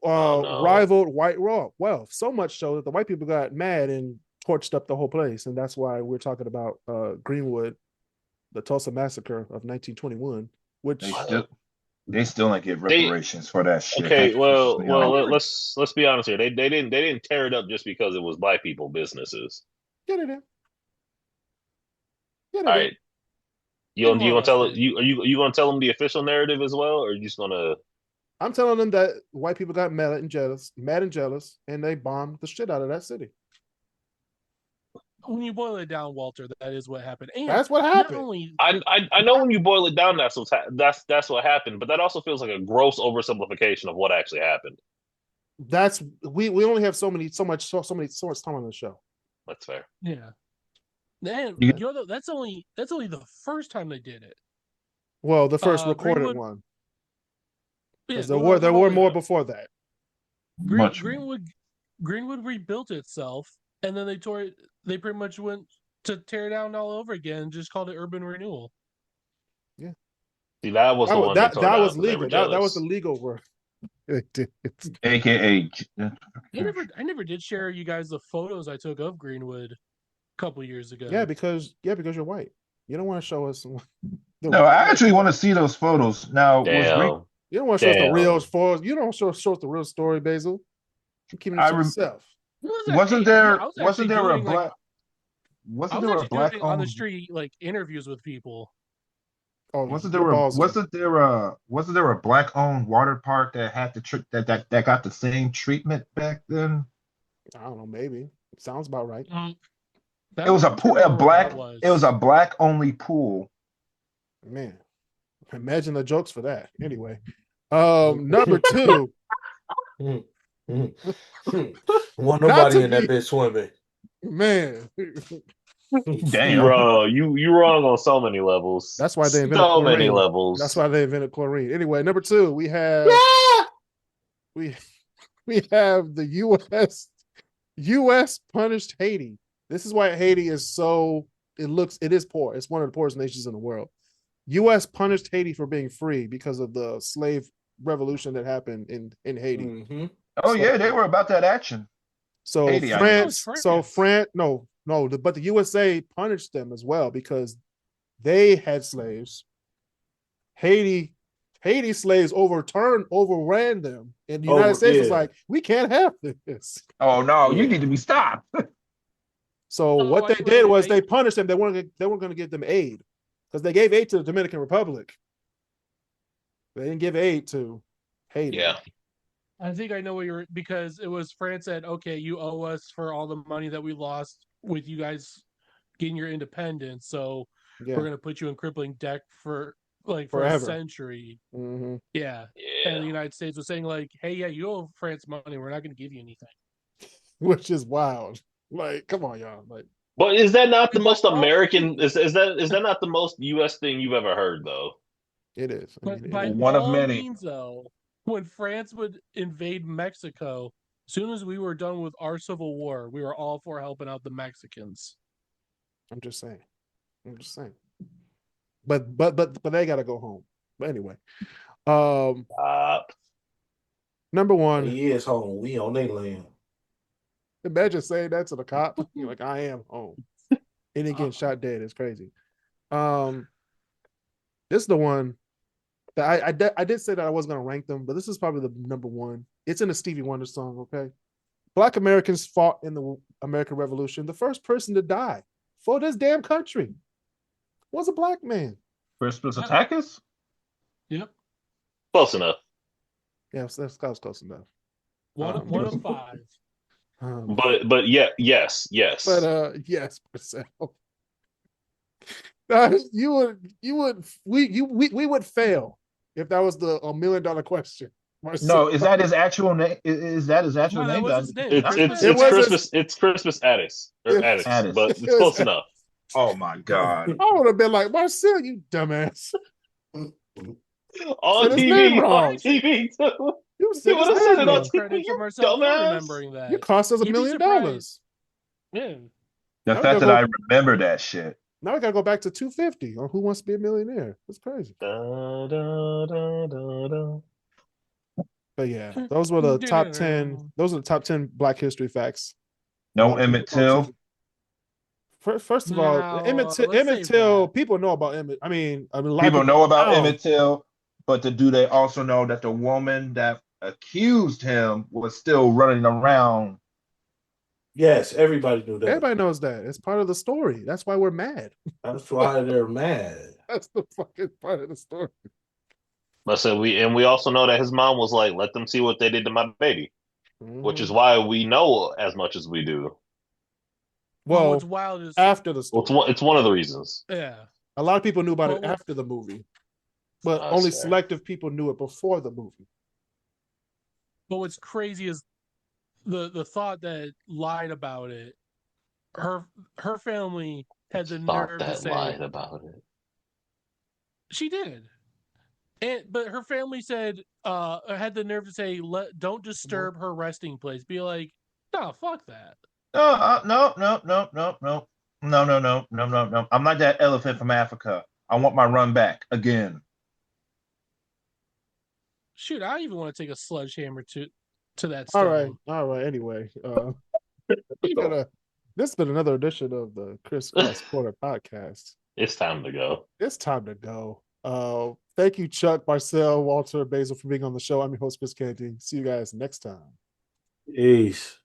Speaker 1: rivaled white wealth so much so that the white people got mad and torched up the whole place, and that's why we're talking about Greenwood, the Tulsa massacre of 1921, which
Speaker 2: they still ain't get reparations for that shit.
Speaker 3: Okay, well, let's be honest here. They didn't tear it up just because it was black people businesses.
Speaker 1: Get it in.
Speaker 3: All right. You gonna tell them the official narrative as well, or are you just gonna?
Speaker 1: I'm telling them that white people got mad and jealous, and they bombed the shit out of that city.
Speaker 5: When you boil it down, Walter, that is what happened. And
Speaker 1: that's what happened.
Speaker 3: I know when you boil it down, that's what happened. But that also feels like a gross oversimplification of what actually happened.
Speaker 1: That's we only have so much time on the show.
Speaker 3: That's fair.
Speaker 5: Yeah. And that's only the first time they did it.
Speaker 1: Well, the first recorded one. Because there were more before that.
Speaker 5: Greenwood rebuilt itself, and then they pretty much went to tear it down all over again and just called it urban renewal.
Speaker 1: Yeah.
Speaker 3: See, that was
Speaker 1: was legal. That was the legal word.
Speaker 2: AKA.
Speaker 5: I never did share you guys the photos I took of Greenwood a couple years ago.
Speaker 1: Yeah, because you're white. You don't want to show us.
Speaker 2: No, I actually want to see those photos. Now,
Speaker 1: you don't want to show us the real photos. You don't show us the real story, Basil. You're keeping it to yourself.
Speaker 2: Wasn't there a black
Speaker 5: on the street, like interviews with people?
Speaker 2: Oh, wasn't there a black owned water park that had that got the same treatment back then?
Speaker 1: I don't know, maybe. It sounds about right.
Speaker 2: It was a black only pool.
Speaker 1: Man, imagine the jokes for that. Anyway, number 2.
Speaker 4: Want nobody in that bitch swimming.
Speaker 1: Man.
Speaker 2: Damn.
Speaker 3: You wrong on so many levels.
Speaker 1: That's why they invented
Speaker 3: so
Speaker 1: chlorine.
Speaker 3: many levels.
Speaker 1: That's why they invented chlorine. Anyway, number 2, we have we have the US punished Haiti. This is why Haiti is it is poor. It's one of the poorest nations in the world. US punished Haiti for being free because of the slave revolution that happened in Haiti.
Speaker 2: Mm-hmm. They were about that action.
Speaker 1: So
Speaker 2: Haiti,
Speaker 1: but the USA punished them as well because they had slaves. Haiti slaves overran them, and the United States was like, we can't have this.
Speaker 2: Oh no, you need to be stopped.
Speaker 1: So what they did was they punished them. They weren't going to give them aid because they gave aid to the Dominican Republic. They didn't give aid to Haiti.
Speaker 3: Yeah.
Speaker 5: I think I know what you're because it was France said, okay, you owe us for all the money that we lost with you guys getting your independence, so
Speaker 1: Yeah,
Speaker 5: we're gonna put you in crippling debt for a
Speaker 1: forever.
Speaker 5: century.
Speaker 1: Hmm.
Speaker 5: Yeah. And the
Speaker 3: Yeah.
Speaker 5: United States was saying like, hey, yeah, you owe France money, we're not gonna give you anything.
Speaker 1: Which is wild. Like, come on, y'all. Like,
Speaker 3: But is that not the
Speaker 5: By
Speaker 3: most
Speaker 5: all
Speaker 3: American?
Speaker 5: means,
Speaker 3: Is that not the most U.S. thing you've ever heard though?
Speaker 1: it is. I mean,
Speaker 5: but
Speaker 1: it
Speaker 5: by
Speaker 1: is.
Speaker 2: One of
Speaker 5: all
Speaker 2: many.
Speaker 5: means though, when France would invade Mexico, as soon as we were done with our civil war, we were all for helping out the Mexicans.
Speaker 1: I'm just saying. I'm just saying. But they gotta go home. But anyway,
Speaker 3: Stop.
Speaker 1: number one.
Speaker 4: He is home. We on their land.
Speaker 1: Imagine saying that to the cop. You're like, I am home. And he getting shot dead. It's crazy. This is the one that I did say that I wasn't gonna rank them, but this is probably the number one. It's in the Stevie Wonder song. Okay, Black Americans fought in the American Revolution. The first person to die for this damn country was a black man.
Speaker 2: Christmas attackers?
Speaker 5: Yep.
Speaker 3: Close enough.
Speaker 1: Yeah, so that was close enough.
Speaker 5: One of five.
Speaker 3: But yeah, yes.
Speaker 1: But yes, Marcel. You would we would fail if that was the $1 million question. Marcel.
Speaker 2: No, is that his actual name? Is that his actual
Speaker 5: No, that
Speaker 2: name?
Speaker 5: was his name.
Speaker 3: It's
Speaker 1: was
Speaker 3: Christmas. It's Christmas Addis or Addis,
Speaker 2: Addis.
Speaker 3: but
Speaker 1: It
Speaker 3: it's
Speaker 1: was
Speaker 3: close enough.
Speaker 2: Oh my God.
Speaker 1: I would have been like, Marcel, you dumbass.
Speaker 3: On
Speaker 1: Said his name
Speaker 3: TV,
Speaker 1: wrong.
Speaker 3: on TV too.
Speaker 1: You
Speaker 3: You
Speaker 1: said
Speaker 3: would
Speaker 1: his
Speaker 3: have said
Speaker 1: name
Speaker 3: it on
Speaker 1: wrong.
Speaker 3: TV,
Speaker 5: Credit to
Speaker 3: you
Speaker 5: Marcel for
Speaker 3: dumbass.
Speaker 5: remembering that.
Speaker 1: You cost us $1
Speaker 5: You'd be
Speaker 1: million.
Speaker 5: surprised. Yeah.
Speaker 2: The
Speaker 1: Now we
Speaker 2: fact
Speaker 1: gotta
Speaker 2: that
Speaker 1: go-
Speaker 2: I remember that shit.
Speaker 1: Now we gotta go back to 250 on Who Wants to Be a Millionaire. That's crazy.
Speaker 3: Da, da, da, da, da.
Speaker 1: But yeah, those were the top 10. Those are the top 10 Black History facts.
Speaker 2: No Emmett Till.
Speaker 1: First of all,
Speaker 5: Now,
Speaker 1: Emmett
Speaker 5: let's
Speaker 1: Till,
Speaker 5: save
Speaker 1: people know about Emmett. I mean, a lot of
Speaker 2: People know about
Speaker 1: now-
Speaker 2: Emmett Till, but do they also know that the woman that accused him was still running around?
Speaker 4: Yes, everybody knew that.
Speaker 1: Everybody knows that. It's part of the story. That's why we're mad.
Speaker 4: That's why they're mad.
Speaker 1: That's the fucking part of the story.
Speaker 3: I said we also know that his mom was like, "Let them see what they did to my baby," which is why we know as much as we do.
Speaker 1: Well,
Speaker 5: what's wild is
Speaker 1: after the story.
Speaker 3: It's one of the reasons.
Speaker 5: yeah.
Speaker 1: A lot of people knew about it
Speaker 5: Well,
Speaker 1: after the movie, but
Speaker 3: That's
Speaker 1: only
Speaker 3: fair.
Speaker 1: selective people knew it before the movie.
Speaker 5: But what's crazy is the thought that lied about it. Her family had the
Speaker 3: Thought
Speaker 5: nerve to
Speaker 3: that
Speaker 5: say
Speaker 3: lied about it.
Speaker 5: she did. But her family said had the nerve to say don't disturb her resting place. Be like, no, fuck that.
Speaker 2: No. I'm not that elephant from Africa. I want my run back again.
Speaker 5: Shoot, I even want to take a sledgehammer to that
Speaker 1: All
Speaker 5: stone.
Speaker 1: right. Anyway, this has been another edition of the KrisCross Corner podcast.
Speaker 3: It's time to go.
Speaker 1: It's time to go. Thank you, Chuck, Marcel, Walter, Basil, for being on the show. I'm your host, Chris Canty. See you guys next time.
Speaker 4: Peace.